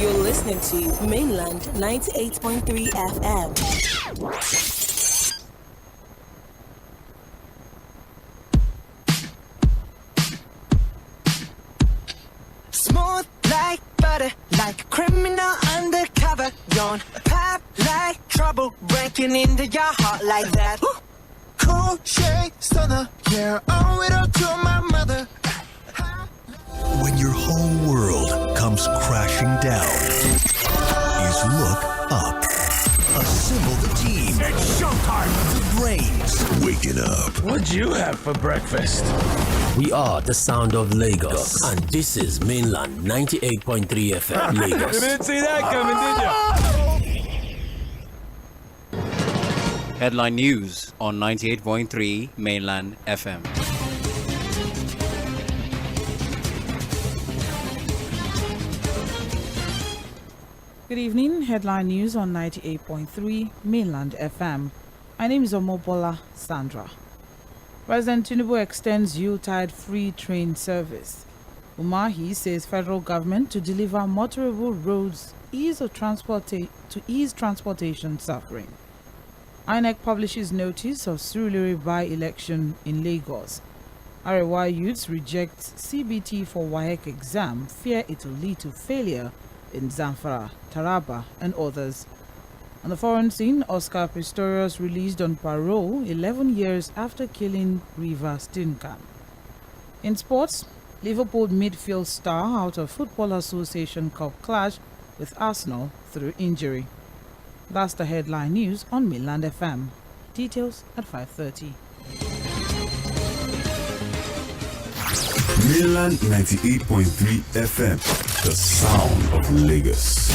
You're listening to Mainland 98.3 FM. Smooth like butter, like a criminal undercover. Don't pop like trouble, breaking into your heart like that. Cool shade stunner, yeah, owe it all to my mother. When your whole world comes crashing down, is look up. Assemble the team. It's showtime. The brains waking up. What'd you have for breakfast? We are the sound of Lagos, and this is Mainland 98.3 FM Lagos. You didn't see that coming, did you? Headline news on 98.3 Mainland FM. Good evening. Headline news on 98.3 Mainland FM. My name is Omobola Sandra. President Tinubu extends Yuletide free train service. Umahi says federal government to deliver motorable roads to ease transportation suffering. INEC publishes notice of Sᴏᴜ by-election in Lagos. Arewa youths reject CBT for WAEC exam, fear it will lead to failure in Zamfara, Taraba, and others. On the foreign scene, Oscar Pistorius released on parole 11 years after killing 𝐕 In sports, Liverpool midfield star out of Football Association Cup clash with Arsenal through injury. That's the headline news on Mainland FM. Details at 5:30. Mainland 98.3 FM, the sound of Lagos.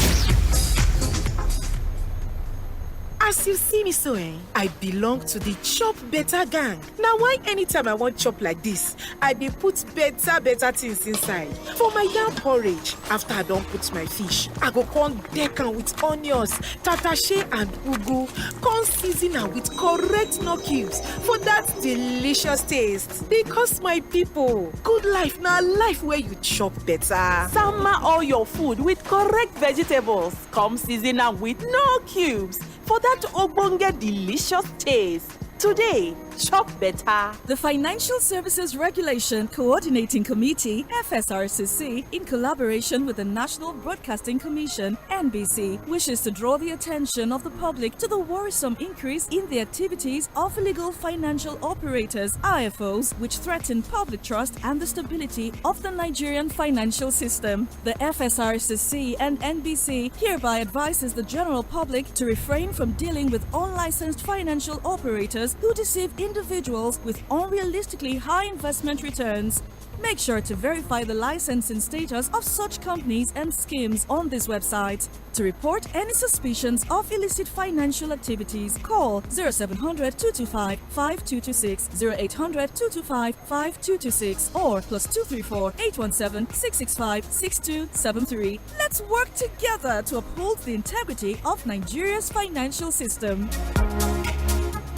As you see me so, I belong to the Chop Better gang. Now why anytime I want chop like this, I dey put better things inside. For my yam porridge, after I don't put my fish, I go come deck am with onions, tatashe and ugu, come season am with correct no cubes for that delicious taste. Because my people, good life na life where you chop better. Sama all your food with correct vegetables. Come season am with no cubes for that ogbonge delicious taste. Today, chop better. The Financial Services Regulation Coordinating Committee, FSRCC, in collaboration with the National Broadcasting Commission, NBC, wishes to draw the attention of the public to the worrisome increase in the activities of illegal financial operators, IFOs, which threaten public trust and the stability of the Nigerian financial system. The FSRCC and NBC hereby advises the general public to refrain from dealing with unlicensed financial operators operators who deceive individuals with unrealistically high investment returns. Make sure to verify the licensing status of such companies and schemes on this website. To report any suspicions of illicit financial activities, call 0700 225 5226, 0800 225 5226, or +234 817 665 6273. Let's work together to uphold the integrity of Nigeria's financial system.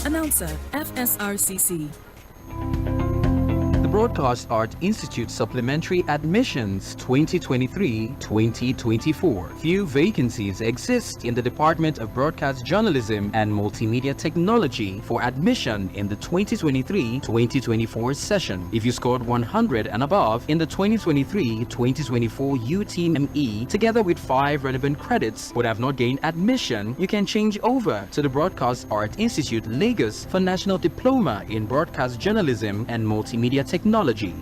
Announcer, FSRCC. The Broadcast Art Institute Supplementary Admissions 2023-2024. Few vacancies exist in the Department of Broadcast Journalism and Multimedia Technology for admission in the 2023-2024 session. If you scored 100 and above in the 2023-2024 UTME, together with 5 relevant credits, but have not gained admission, you can change over to the Broadcast Art Institute Lagos for National Diploma in Broadcast Journalism and Multimedia Technology.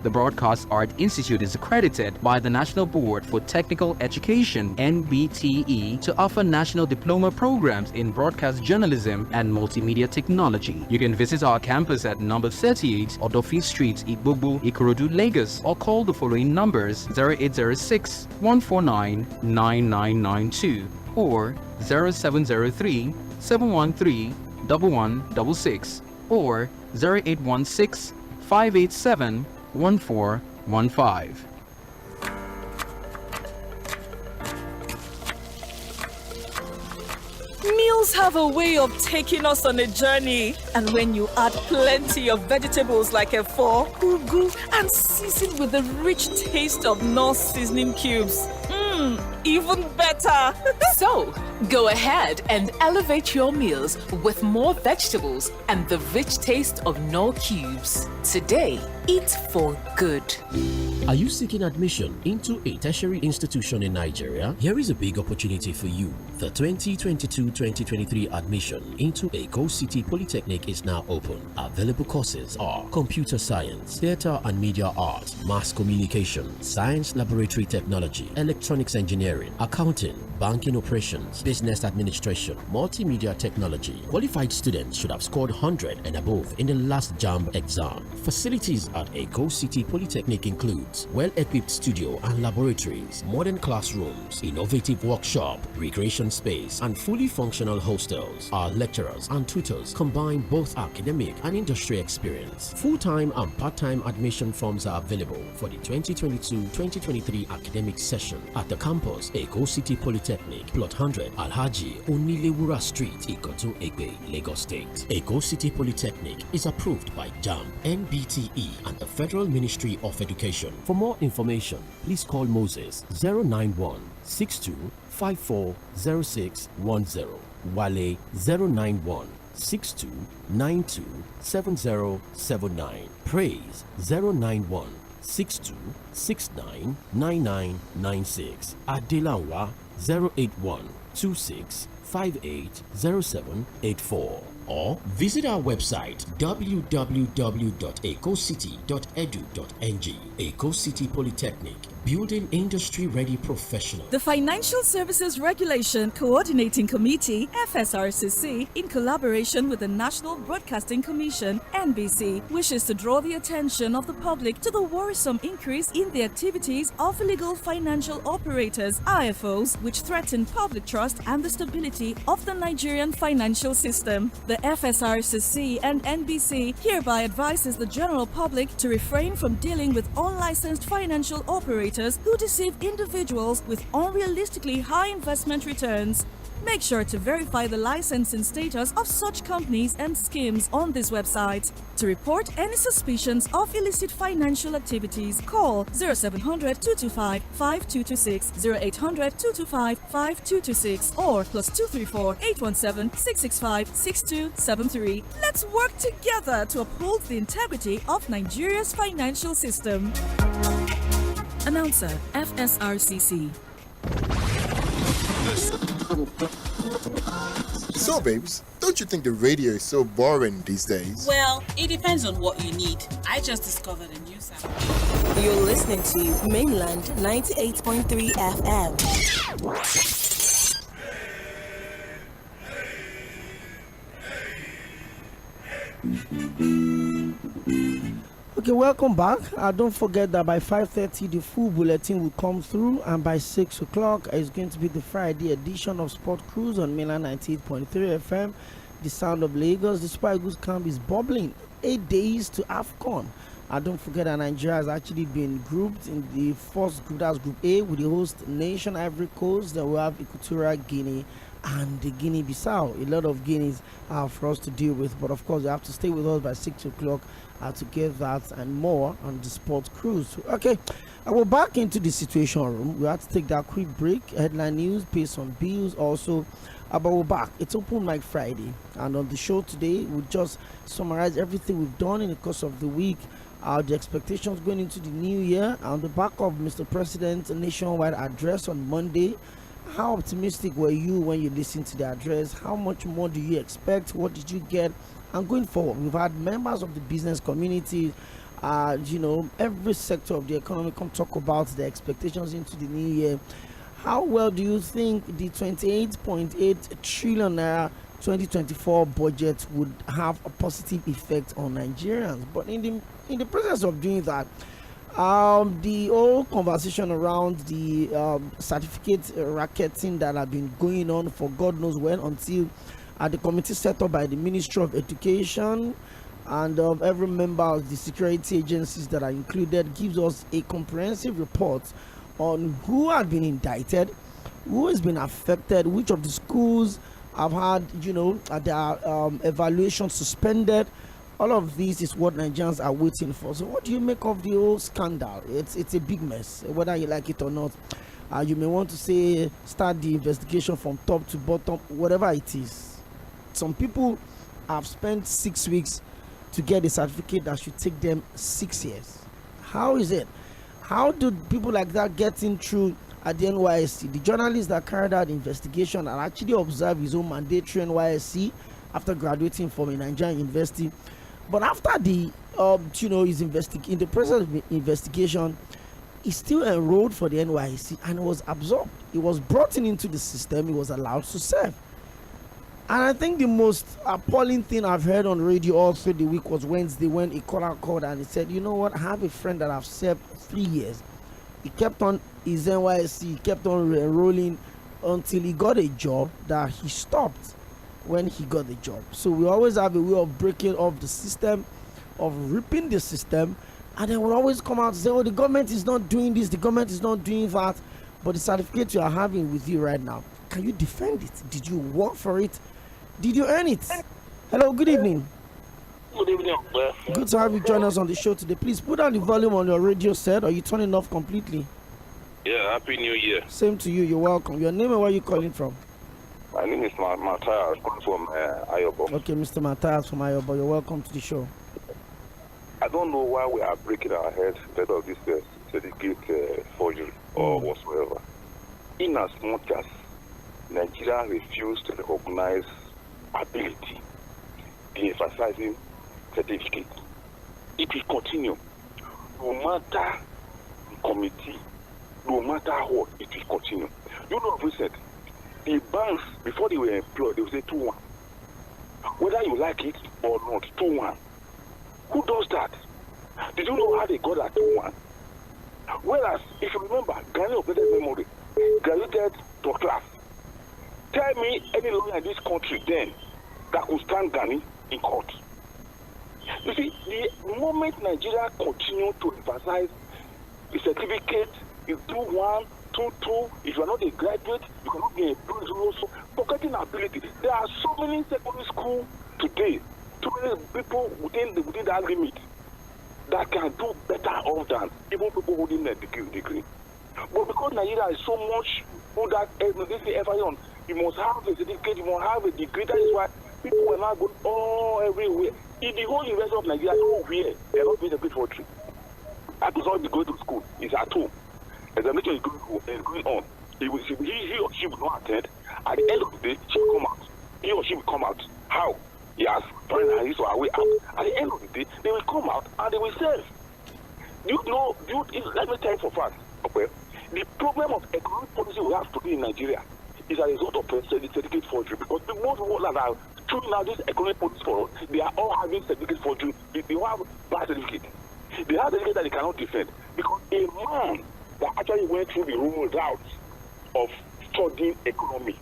The Broadcast Art Institute is accredited by the National Board for Technical Education (NBTE) to offer national diploma programs in broadcast journalism and multimedia technology. You can visit our campus at number 38 Odofi Street, Igbobo, Ikorodu, Lagos, or call the following numbers: 0806 149 9992 or 0703 713 1166 or 0816 587 1415. Meals have a way of taking us on a journey, and when you add plenty of vegetables like efo, ugu, and season with the rich taste of North seasoning cubes, even better. So, go ahead and elevate your meals with more vegetables and the rich taste of Knorr cubes. Today, eat for good. Are you seeking admission into a tertiary institution in Nigeria? Here is a big opportunity for you. The 2022-2023 admission into Eko City Polytechnic is now open. Available courses are Computer Science, Theatre and Media Art, Mass Communication, Science Laboratory Technology, Electronics Engineering, Accounting, Banking Operations, Business Administration, Multimedia Technology. Qualified students should have scored 100 and above in the last JAMB exam. Facilities at Eko City Polytechnic includes well-equipped studio and laboratories, modern classrooms, innovative workshop, recreation space, and fully functional hostels. Our lecturers and tutors combine both academic and industry experience. Full-time and part-time admission forms are available for the 2022-2023 academic session at the campus Eko City Polytechnic, Plot 100, Alhaji Onilewura Street, Ikotun Egbe, Lagos State. Eko City Polytechnic is approved by JAMB, NBTE, and the Federal Ministry of Education. For more information, please call Moses 091 62 540610, Wale 091 62 92 7079, Praise 091 62 69 9996, Adelanwa 081 26 580784, or visit our website www.ecocity.edu.ng. Eko City Polytechnic, building industry-ready professionals. The Financial Services Regulation Coordinating Committee, FSRCC, in collaboration with the National Broadcasting Commission, NBC, wishes to draw the attention of the public to the worrisome increase in the activities of illegal financial operators, IFOs, which threaten public trust and the stability of the Nigerian financial system. The FSRCC and NBC hereby advises the general public to refrain from dealing with unlicensed financial operators who deceive individuals with unrealistically high investment returns. Make sure to verify the licensing status of such companies and schemes on this website. To report any suspicions of illicit financial activities, call 0700 225 5226, 0800 225 5226, or +234 817 665 6273. Let's work together to uphold the integrity of Nigeria's financial system. Announcer, FSRCC. So, babes, don't you think the radio is so boring these days? Well, it depends on what you need. I just discovered a new sound. You're listening to Mainland 98.3 FM. Okay, welcome back. Don't forget that by 5:30 the full bulletin will come through, and by 6 o'clock is going to be the Friday edition of Sport Cruise on mainland 98.3 FM, the sound of Lagos. The Super Eagles camp is bubbling. 8 days to AFCON. Don't forget that Nigeria has actually been grouped in the first group, that's Group A, with the host nation Ivory Coast. Then we have Equatorial Guinea and the Guinea-Bissau. A lot of Guineas for us to deal with, but of course you have to stay with us by 6 o'clock to get that and more on the Sport Cruise. Okay, we're back into the Situation Room. We have to take that quick break. Headline news, pay some bills also. But we're back. It's Open Mic Friday, and on the show today we'll just summarize everything we've done in the course of the week, the expectations going into the new year, on the back of Mr. President's nationwide address on Monday. How optimistic were you when you listened to the address? How much more do you expect? What did you get? And going forward, we've had members of the business community, every sector of the economy come talk about the expectations into the new year. How well do you think the 28.8 trillion naira 2024 budget would have a positive effect on Nigerians? But in the process of doing that, the whole conversation around the certificate racketing that have been going on for God knows when, until the committee set up by the Ministry of Education and of every member of the security agencies that are included, gives us a comprehensive report on who had been indicted, who has been affected, which of the schools have had their evaluation suspended. All of this is what Nigerians are waiting for. So what do you make of the whole scandal? It's a big mess, whether you like it or not. You may want to say start the investigation from top to bottom, whatever it is. Some people have spent 6 weeks to get a certificate that should take them 6 years. How is it? How do people like that get in through at the NYSC? The journalist that carried out the investigation and actually observed his own mandatory NYSC after graduating from a Nigerian university. But after the, he's in the process of investigation, he still enrolled for the NYSC and was absorbed. He was brought into the system. He was allowed to serve. And I think the most appalling thing I've heard on radio all through the week was Wednesday, when a caller called and he said, you know what, I have a friend that I've served 3 years. He kept on his NYSC, he kept on enrolling until he got a job that he stopped when he got the job. So we always have a way of breaking off the system, of ripping the system, and then we'll always come out and say, oh, the government is not doing this, the government is not doing that. But the certificate you are having with you right now, can you defend it? Did you work for it? Did you earn it? Hello, good evening. Good evening. Good to have you join us on the show today. Please put down the volume on your radio set, or you turn it off completely. Yeah, Happy New Year. Same to you, you're welcome. Your name and where are you calling from? My name is Matthias, from Ayobo. Okay, Mr. Matthias from Ayobo, you're welcome to the show. I don't know why we are breaking our heads instead of this certificate forgery or whatsoever. In as much as Nigeria refused to recognize ability in emphasizing certificate, it will continue. No matter the committee, no matter what, it will continue. You know what we said? The banks, before they were employed, they would say 2-1. Whether you like it or not, 2-1. Who does that? Did you know how they got that 2-1? Whereas, if you remember, Gani of better memory, graduated to class. Tell me any lawyer in this country then that could stand Gani in court. You see, the moment Nigeria continues to emphasize the certificate is 2-1, 2-2, if you are not a graduate, you cannot be employed. Also, forgetting ability. There are so many secondary schools today, too many people within that limit that can do better off than even people holding a degree. But because Nigeria is so much who that on, you must have a certificate, you must have a degree. That is why people are not going all everywhere. In the whole university of Nigeria, nowhere they are not doing a bit for tree. That is all they go to school. It's at home. Examination is going on. He or she will not attend. At the end of the day, she will come out. He or she will come out. How? He has foreign his or her way out. At the end of the day, they will come out and they will serve. Let me tell you for fact, okay? The problem of economic policy we have today in Nigeria is a result of certificate forgery, because the most people that are True now, this economic police for us, they are all having certificates for June. They all have bad certificate. They have certificate that they cannot defend. Because a man that actually went through the rural route of studying economy,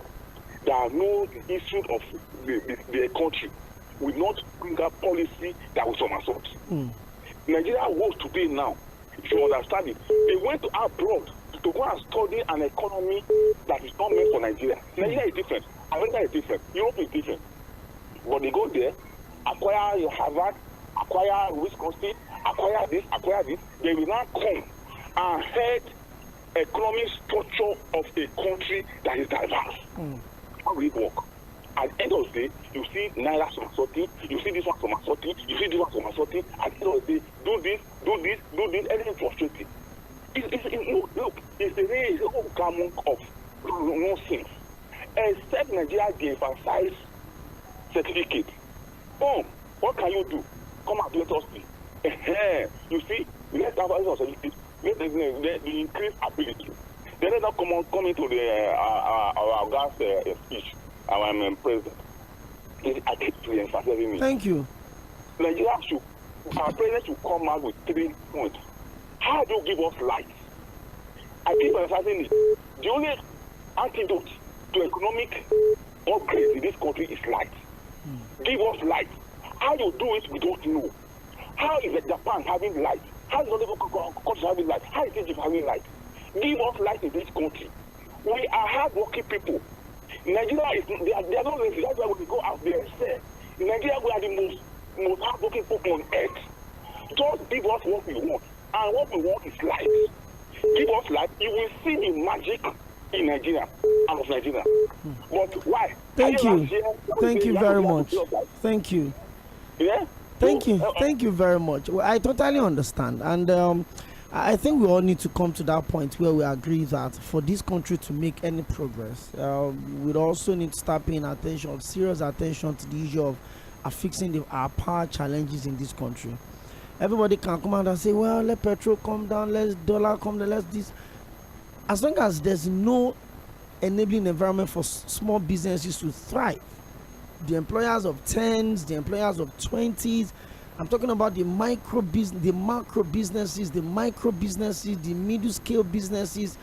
that knows the issue of the country, will not bring up policy that will somersault. Nigeria was today now, if you understand it, they went to abroad to go and study an economy that is not meant for Nigeria. Nigeria is different. America is different. Europe is different. But they go there, acquire Harvard, acquire Wisconsin, acquire this. They will now come and head economic structure of a country that is diverse. How will it work? At the end of the day, you see Naira somersaulting, you see this one somersaulting, you see this one somersaulting. At the end of the day, do this, everything frustrating. It's a whole gamut of nonsense. Except Nigeria de-emphasize certificate. What can you do? Come and let us see. You see, let's have a certificate. Let the increase ability. They let us come into our gas speech. Our president. I keep emphasizing it. Thank you. Nigeria our president should come out with 3 points. How do you give us light? I keep emphasizing it. The only antidote to economic upgrade in this country is light. Give us light. How you do it, we don't know. How is Japan having light? How is other countries having light? How is Egypt having light? Give us light in this country. We are hard-working people. Nigeria is they are not lazy. That's why we go out there and say, Nigeria, we are the most hard-working people on earth. Just give us what we want, and what we want is light. Give us light. You will see the magic in Nigeria and of Nigeria. But why? Thank you. Thank you very much. Thank you. Yeah. Thank you. Thank you very much. Well, I totally understand, and I think we all need to come to that point where we agree that for this country to make any progress, we also need to start paying attention, serious attention to the issue of fixing our power challenges in this country. Everybody can come out and say, well, let petrol come down, let dollar come down, let's this. As long as there's no enabling environment for small businesses to thrive, the employers of 10s, the employers of 20s, I'm talking about the micro business, the macro businesses, the micro businesses, the middle scale businesses.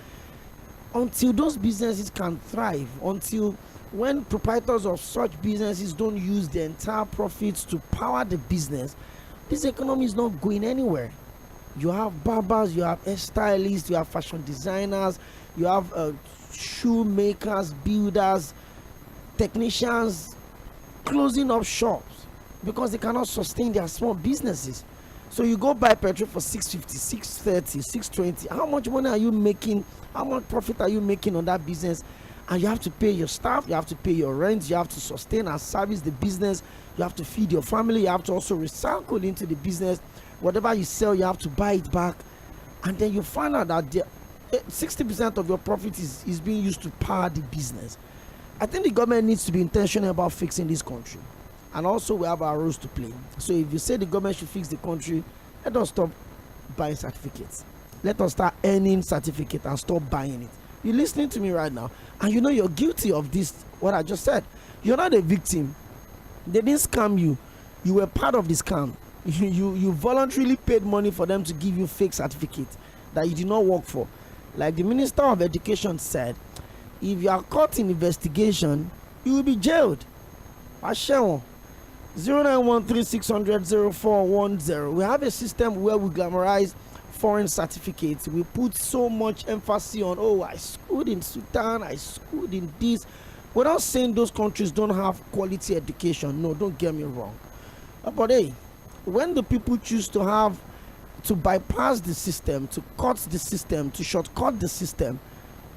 Until those businesses can thrive, until when proprietors of such businesses don't use the entire profits to power the business, this economy is not going anywhere. You have barbers, you have hairstylists, you have fashion designers, you have shoemakers, builders, technicians closing up shops because they cannot sustain their small businesses. So you go buy petrol for 650, 630, 620. How much money are you making? How much profit are you making on that business? And you have to pay your staff, you have to pay your rent, you have to sustain and service the business, you have to feed your family, you have to also recycle into the business. Whatever you sell, you have to buy it back. And then you find out that 60% of your profit is being used to power the business. I think the government needs to be intentional about fixing this country. And also we have our roles to play. So if you say the government should fix the country, let us stop buying certificates. Let us start earning certificates and stop buying it. You're listening to me right now, and you know you're guilty of this, what I just said. You're not a victim. They didn't scam you. You were part of the scam. You voluntarily paid money for them to give you fake certificates that you did not work for. Like the Minister of Education said, if you are caught in investigation, you will be jailed. Ashewon. 0913-600-0410. We have a system where we glamorize foreign certificates. We put so much emphasis on, oh, I schooled in Sudan, I schooled in this, without saying those countries don't have quality education. No, don't get me wrong. But hey, when the people choose to bypass the system, to cut the system, to shortcut the system,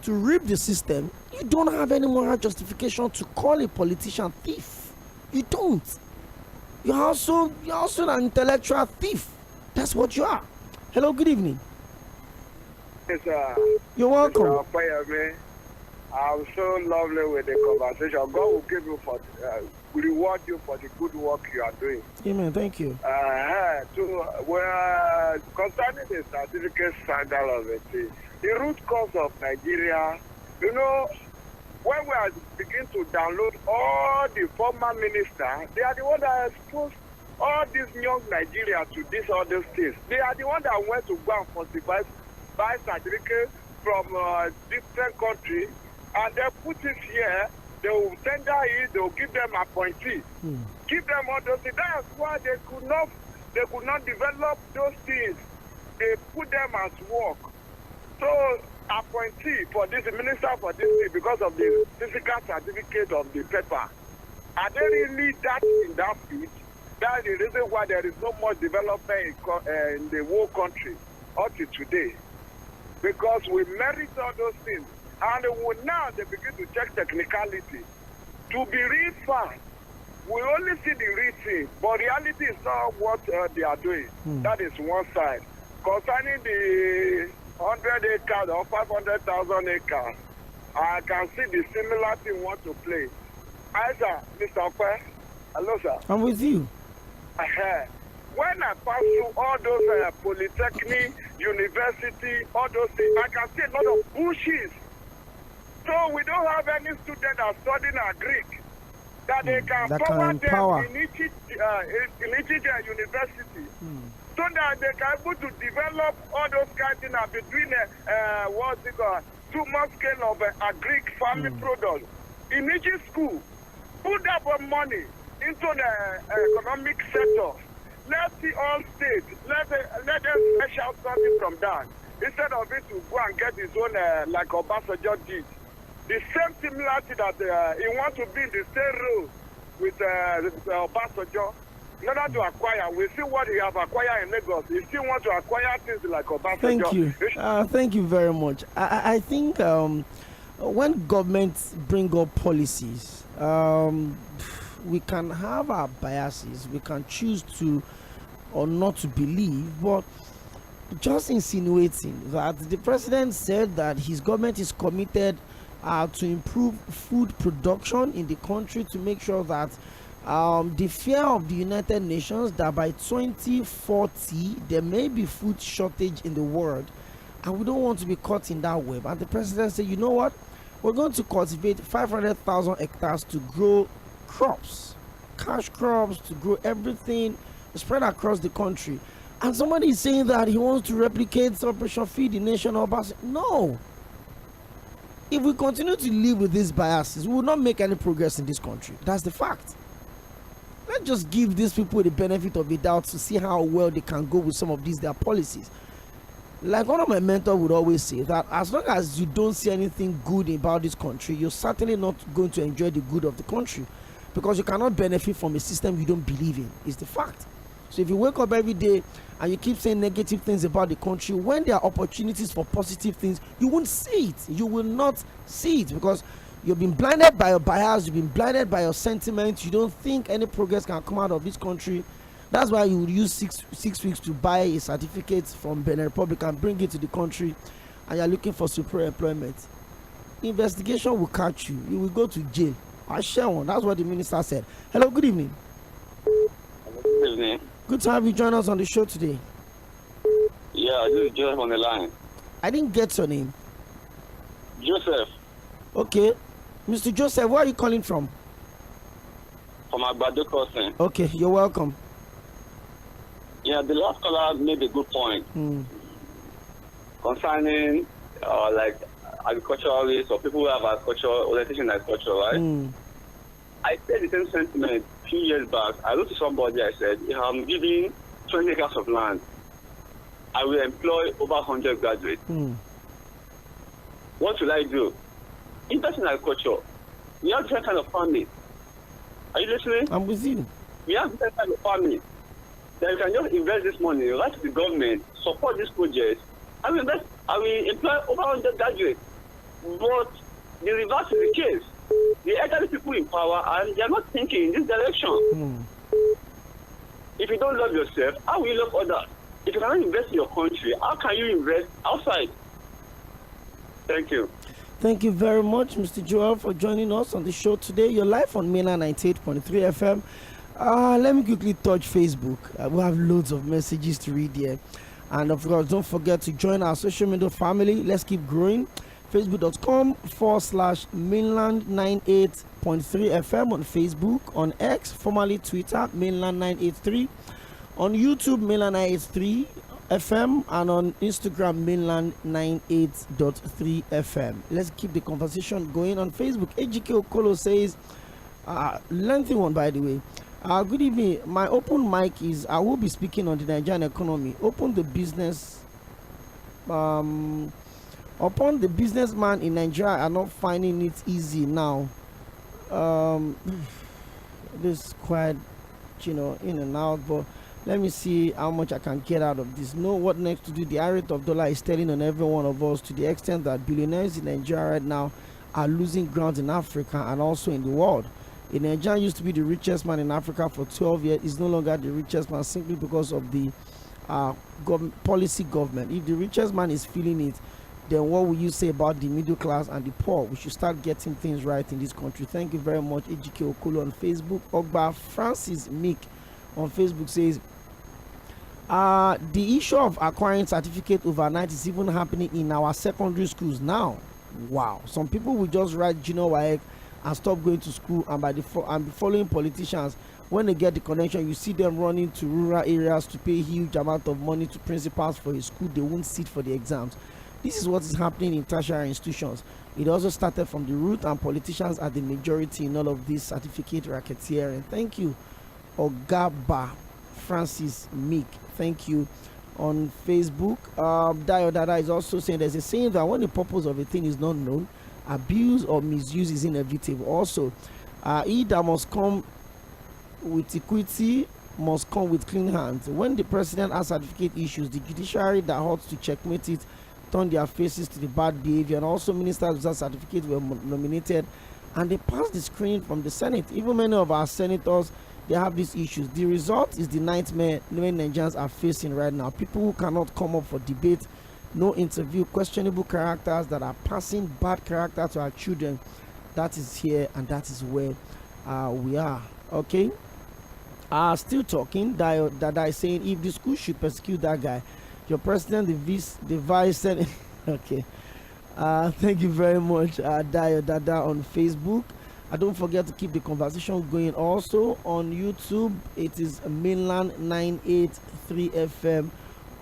to rip the system, you don't have any moral justification to call a politician thief. You don't. You're also an intellectual thief. That's what you are. Hello, good evening. Yes, sir. You're welcome. I'm so lovely with the conversation. God will give you will reward you for the good work you are doing. Amen. Thank you. Concerning the certificate scandal of it, the root cause of Nigeria, when we are beginning to download all the former ministers, they are the ones that exposed all these young Nigerians to this other things. They are the ones that went to go and falsify certificate from different countries, and they put it here. They will tender it. They will give them appointee. Give them all those things. That's why they could not develop those things. They put them as work. So appointee for this minister for this thing because of the physical certificate of the paper. Are they really that in that field? That's the reason why there is no more development in the whole country up to today. Because we merit all those things. And now they begin to check technicality. To be real fast, we only see the real thing, but reality is not what they are doing. That is one side. Concerning the 100 acres or 500,000 acres, I can see the similar thing want to play. Hi, sir, Mr. Ope. Hello, sir. I'm with you. When I pass through all those polytechnic, university, all those things, I can see a lot of bushes. So we don't have any student that studying Greek that they can power them in each university. So that they can able to develop all those kinds of things between what's it called, too much scale of Greek family products in each school. Put up money into the economic sector. Let's see all states. Let them flesh out something from that instead of it to go and get his own like Obasanjo did. The same similarity that he wants to be in the same role with Obasanjo. In order to acquire, we see what he have acquired in Lagos. He still want to acquire things like Obasanjo. Thank you. Thank you very much. I think when governments bring up policies, we can have our biases. We can choose to or not to believe, but just insinuating that the president said that his government is committed to improve food production in the country, to make sure that the fear of the United Nations that by 2040 there may be food shortage in the world, and we don't want to be caught in that web. And the president said, you know what, we're going to cultivate 500,000 hectares to grow crops, cash crops, to grow everything spread across the country. And somebody is saying that he wants to replicate Operation Feed the Nation or no. If we continue to live with these biases, we will not make any progress in this country. That's the fact. Let's just give these people the benefit of the doubt to see how well they can go with some of their policies. Like one of my mentors would always say, that as long as you don't see anything good about this country, you're certainly not going to enjoy the good of the country, because you cannot benefit from a system you don't believe in. It's the fact. So if you wake up every day and you keep saying negative things about the country, when there are opportunities for positive things, you won't see it. You will not see it, because you've been blinded by your bias, you've been blinded by your sentiments. You don't think any progress can come out of this country. That's why you would use six weeks to buy a certificate from Benin Republic and bring it to the country, and you're looking for super employment. Investigation will catch you. You will go to jail. I share one. That's what the minister said. Hello, good evening. Good evening. Good to have you join us on the show today. Yeah, this is Joseph on the line. I didn't get your name. Joseph. Okay. Mr. Joseph, where are you calling from? From Agbado Crossing. Okay, you're welcome. Yeah, the last caller made a good point concerning like agriculturalists or people who have agriculture, orientation in agriculture, right? I said the same sentiment a few years back. I wrote to somebody, I said, if I'm giving 20 acres of land, I will employ over 100 graduates. What will I do? Invest in agriculture. We have different kind of farming. Are you listening? I'm with you. We have different kind of farming. Then you can just invest this money, right to the government, support this project. I will employ over 100 graduates. But the reverse is the case. The elderly people in power, and they are not thinking in this direction. If you don't love yourself, how will you love others? If you cannot invest in your country, how can you invest outside? Thank you. Thank you very much, Mr. Joel, for joining us on the show today. You're live on Mainland 98.3 FM. Let me quickly touch Facebook. We have loads of messages to read here. And of course, don't forget to join our social media family. Let's keep growing. Facebook.com/mainland98.3 FM on Facebook, on X, formerly Twitter, mainland983, on YouTube, mainland983 FM, and on Instagram, mainland98.3 FM. Let's keep the conversation going on Facebook. 𝐎𝐏𝐄𝐄 says, lengthy one by the way. Good evening. My open mic is I will be speaking on the Nigerian economy. Open the business. Upon the businessman in Nigeria are not finding it easy now. This is quite, in and out, but let me see how much I can get out of this. Know what next to do. The rate of dollar is telling on every one of us, to the extent that billionaires in Nigeria right now are losing ground in Africa and also in the world. In Nigeria used to be the richest man in Africa for 12 years. Is no longer the richest man simply because of the policy government. If the richest man is feeling it, then what will you say about the middle class and the poor? We should start getting things right in this country. Thank you very much. 𝐎𝐏𝐄𝐄 on Facebook. Ogba Francis Mick on Facebook says, the issue of acquiring certificate overnight is even happening in our secondary schools now. Wow. Some people will just write 𝐒𝐺𝑖 and stop going to school, and be following politicians. When they get the connection, you see them running to rural areas to pay huge amount of money to principals for a school they won't sit for the exams. This is what is happening in tertiary institutions. It also started from the root, and politicians are the majority in all of this certificate racketeering. Thank you, Ogaba Francis Meek. Thank you. On Facebook, Dayo Dada is also saying there's a saying that when the purpose of a thing is not known, abuse or misuse is inevitable. Also, he that must come with equity must come with clean hands. When the president has certificate issues, the judiciary that ought to checkmate it turn their faces to the bad behavior, and also ministers without certificate were nominated and they passed the screening from the Senate. Even many of our senators, they have these issues. The result is the nightmare many Nigerians are facing right now. People who cannot come up for debate, no interview, questionable characters that are passing bad character to our children. That is here, and that is where we are. Okay. Still talking. Dada is saying, if the school should persecute that guy, your president, the vice senate. Okay. Thank you very much, Dayo Dada on Facebook. Don't forget to keep the conversation going. Also on YouTube, it is mainland 983 FM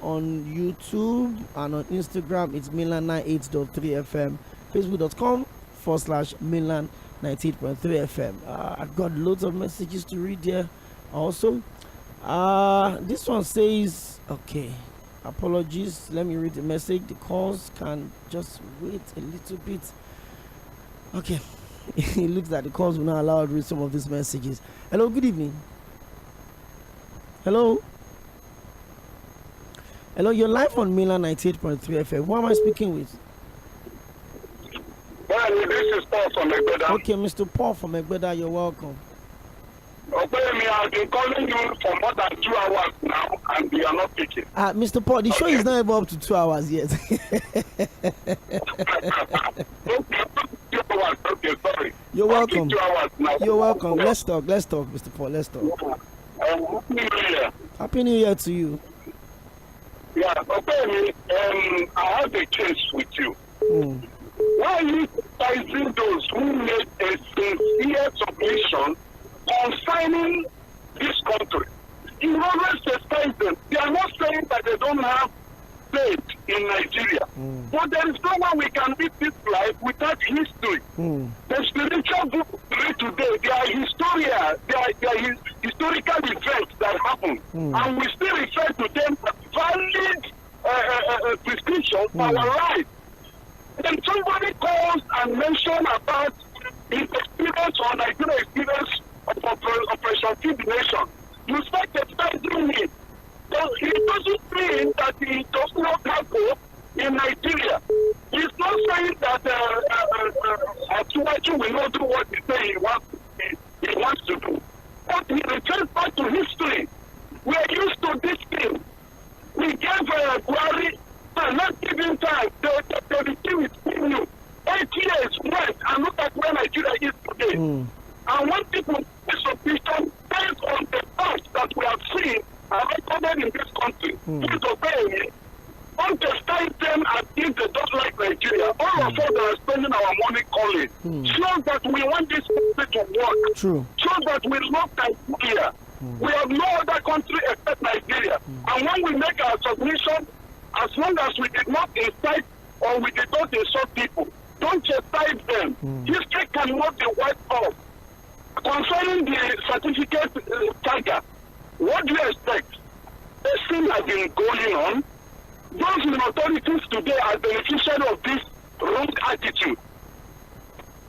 on YouTube, and on Instagram it's mainland 98.3 FM. Facebook.com/mainland 98.3 FM. I've got loads of messages to read there. Also, this one says, okay, apologies, let me read the message. The calls can just wait a little bit. Okay. It looks like the calls will not allow to read some of these messages. Hello, good evening. Hello, you're live on mainland 98.3 FM. Who am I speaking with? Well, this is Paul from Egbeda. Okay, Mr. Paul from Egbeda, you're welcome. Okay, I've been calling you for more than 2 hours now, and you are not picking. Mr. Paul, the show is not even up to 2 hours yet. Okay, sorry. You're welcome. 2 hours now. You're welcome. Let's talk, Mr. Paul. Let's talk. Happy New Year. Happy New Year to you. Yeah, okay, I have a case with you. Why are you criticizing those who made a sincere submission concerning this country? You always criticize them. They are not saying that they don't have faith in Nigeria. But there is no one we can live this life without history. The spiritual book read today, they are historical events that happen. And we still refer to them as valid prescription for our life. Then somebody calls and mentions about his experience or Nigerian experience of Operation Feed the Nation. You start criticizing him. So it doesn't mean that he does not have hope in Nigeria. He's not saying that Atuwaju will not do what he says he wants to do. But he refers back to history. We are used to this thing. We gave Buhari and not giving time. The regime is giving you 8 years went, and look at where Nigeria is today. And when people make submission based on the facts that we have seen and recorded in this country, please obey me. Don't chastise them as if they don't like Nigeria. All of us that are spending our money calling shows that we want this country to work. True. Shows that we love Nigeria. We have no other country except Nigeria. And when we make our submission, as long as we did not incite or we did not insult people, don't chastise them. History cannot be wiped off. Concerning the certificate tiger, what do you expect? This thing has been going on. Those in authorities today are beneficiaries of this wrong attitude.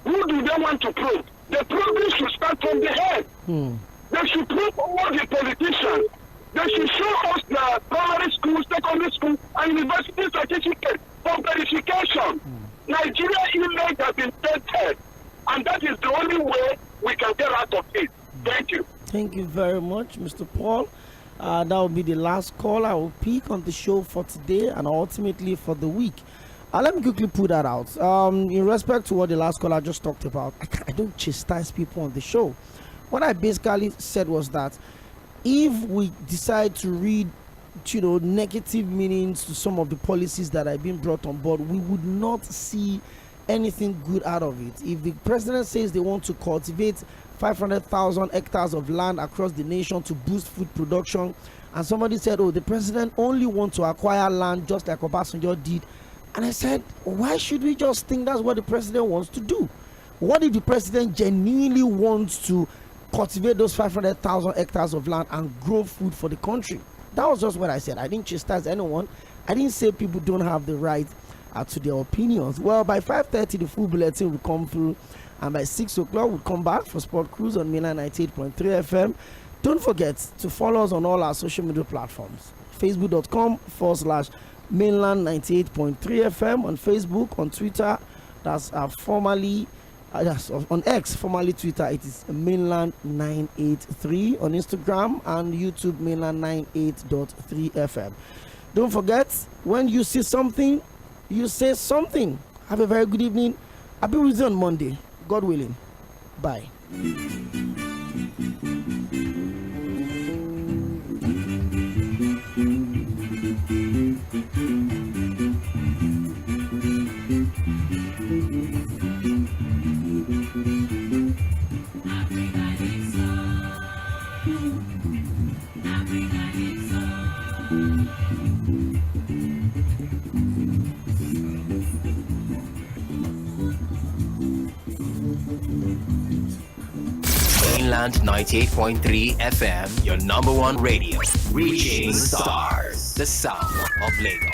Who do they want to probe? The probing should start from the head. They should probe all the politicians. They should show us the primary school, secondary school, and university certificate for verification. Nigeria image has been tested, and that is the only way we can get out of it. Thank you. Thank you very much, Mr. Paul. That will be the last call I will pick on the show for today and ultimately for the week. Let me quickly put that out. In respect to what the last caller just talked about, I don't chastise people on the show. What I basically said was that if we decide to read, negative meanings to some of the policies that are being brought on board, we would not see anything good out of it. If the president says they want to cultivate 500,000 hectares of land across the nation to boost food production, and somebody said, oh, the president only wants to acquire land just like Obasanjo did, and I said, why should we just think that's what the president wants to do? What if the president genuinely wants to cultivate those 500,000 hectares of land and grow food for the country? That was just what I said. I didn't chastise anyone. I didn't say people don't have the right to their opinions. Well, by 5:30 the full bulletin will come through, and by 6 o'clock we'll come back for Sport Cruise on Mainland 98.3 FM. Don't forget to follow us on all our social media platforms. Facebook.com/Mainland 98.3 FM on Facebook, on Twitter, that's formerly on X, formerly Twitter, it is Mainland 983, on Instagram and YouTube Mainland 98.3 FM. Don't forget, when you see something, you say something. Have a very good evening. I'll be with you on Monday, God willing. Bye. Mainland 98.3 FM, your number one radio, reaching the stars, the sound of Lagos.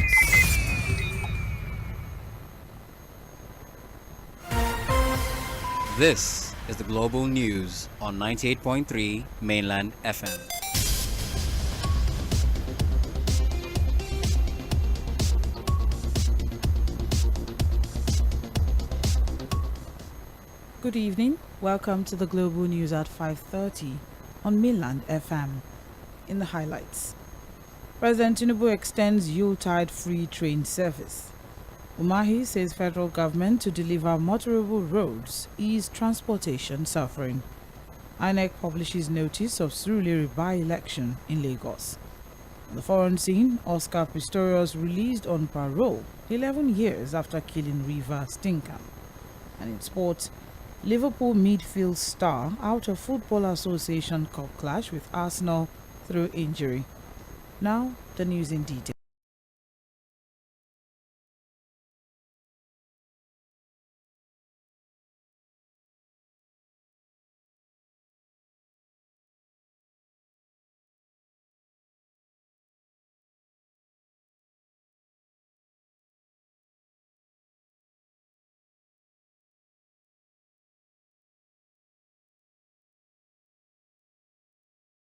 This is the global news on 98.3 Mainland FM. Good evening. Welcome to the global news at 5:30 on Mainland FM. In the highlights, President Tinubu extends Yuletide free train service. Umahi says federal government to deliver motorable roads ease transportation suffering. INEC publishes notice of Sᴏᴜ by-election in Lagos. On the foreign scene, Oscar Pistorius released on parole 11 years after killing River Stinkham. And in sports, Liverpool midfield star out of Football Association Cup clash with Arsenal through injury. Now, the news in detail.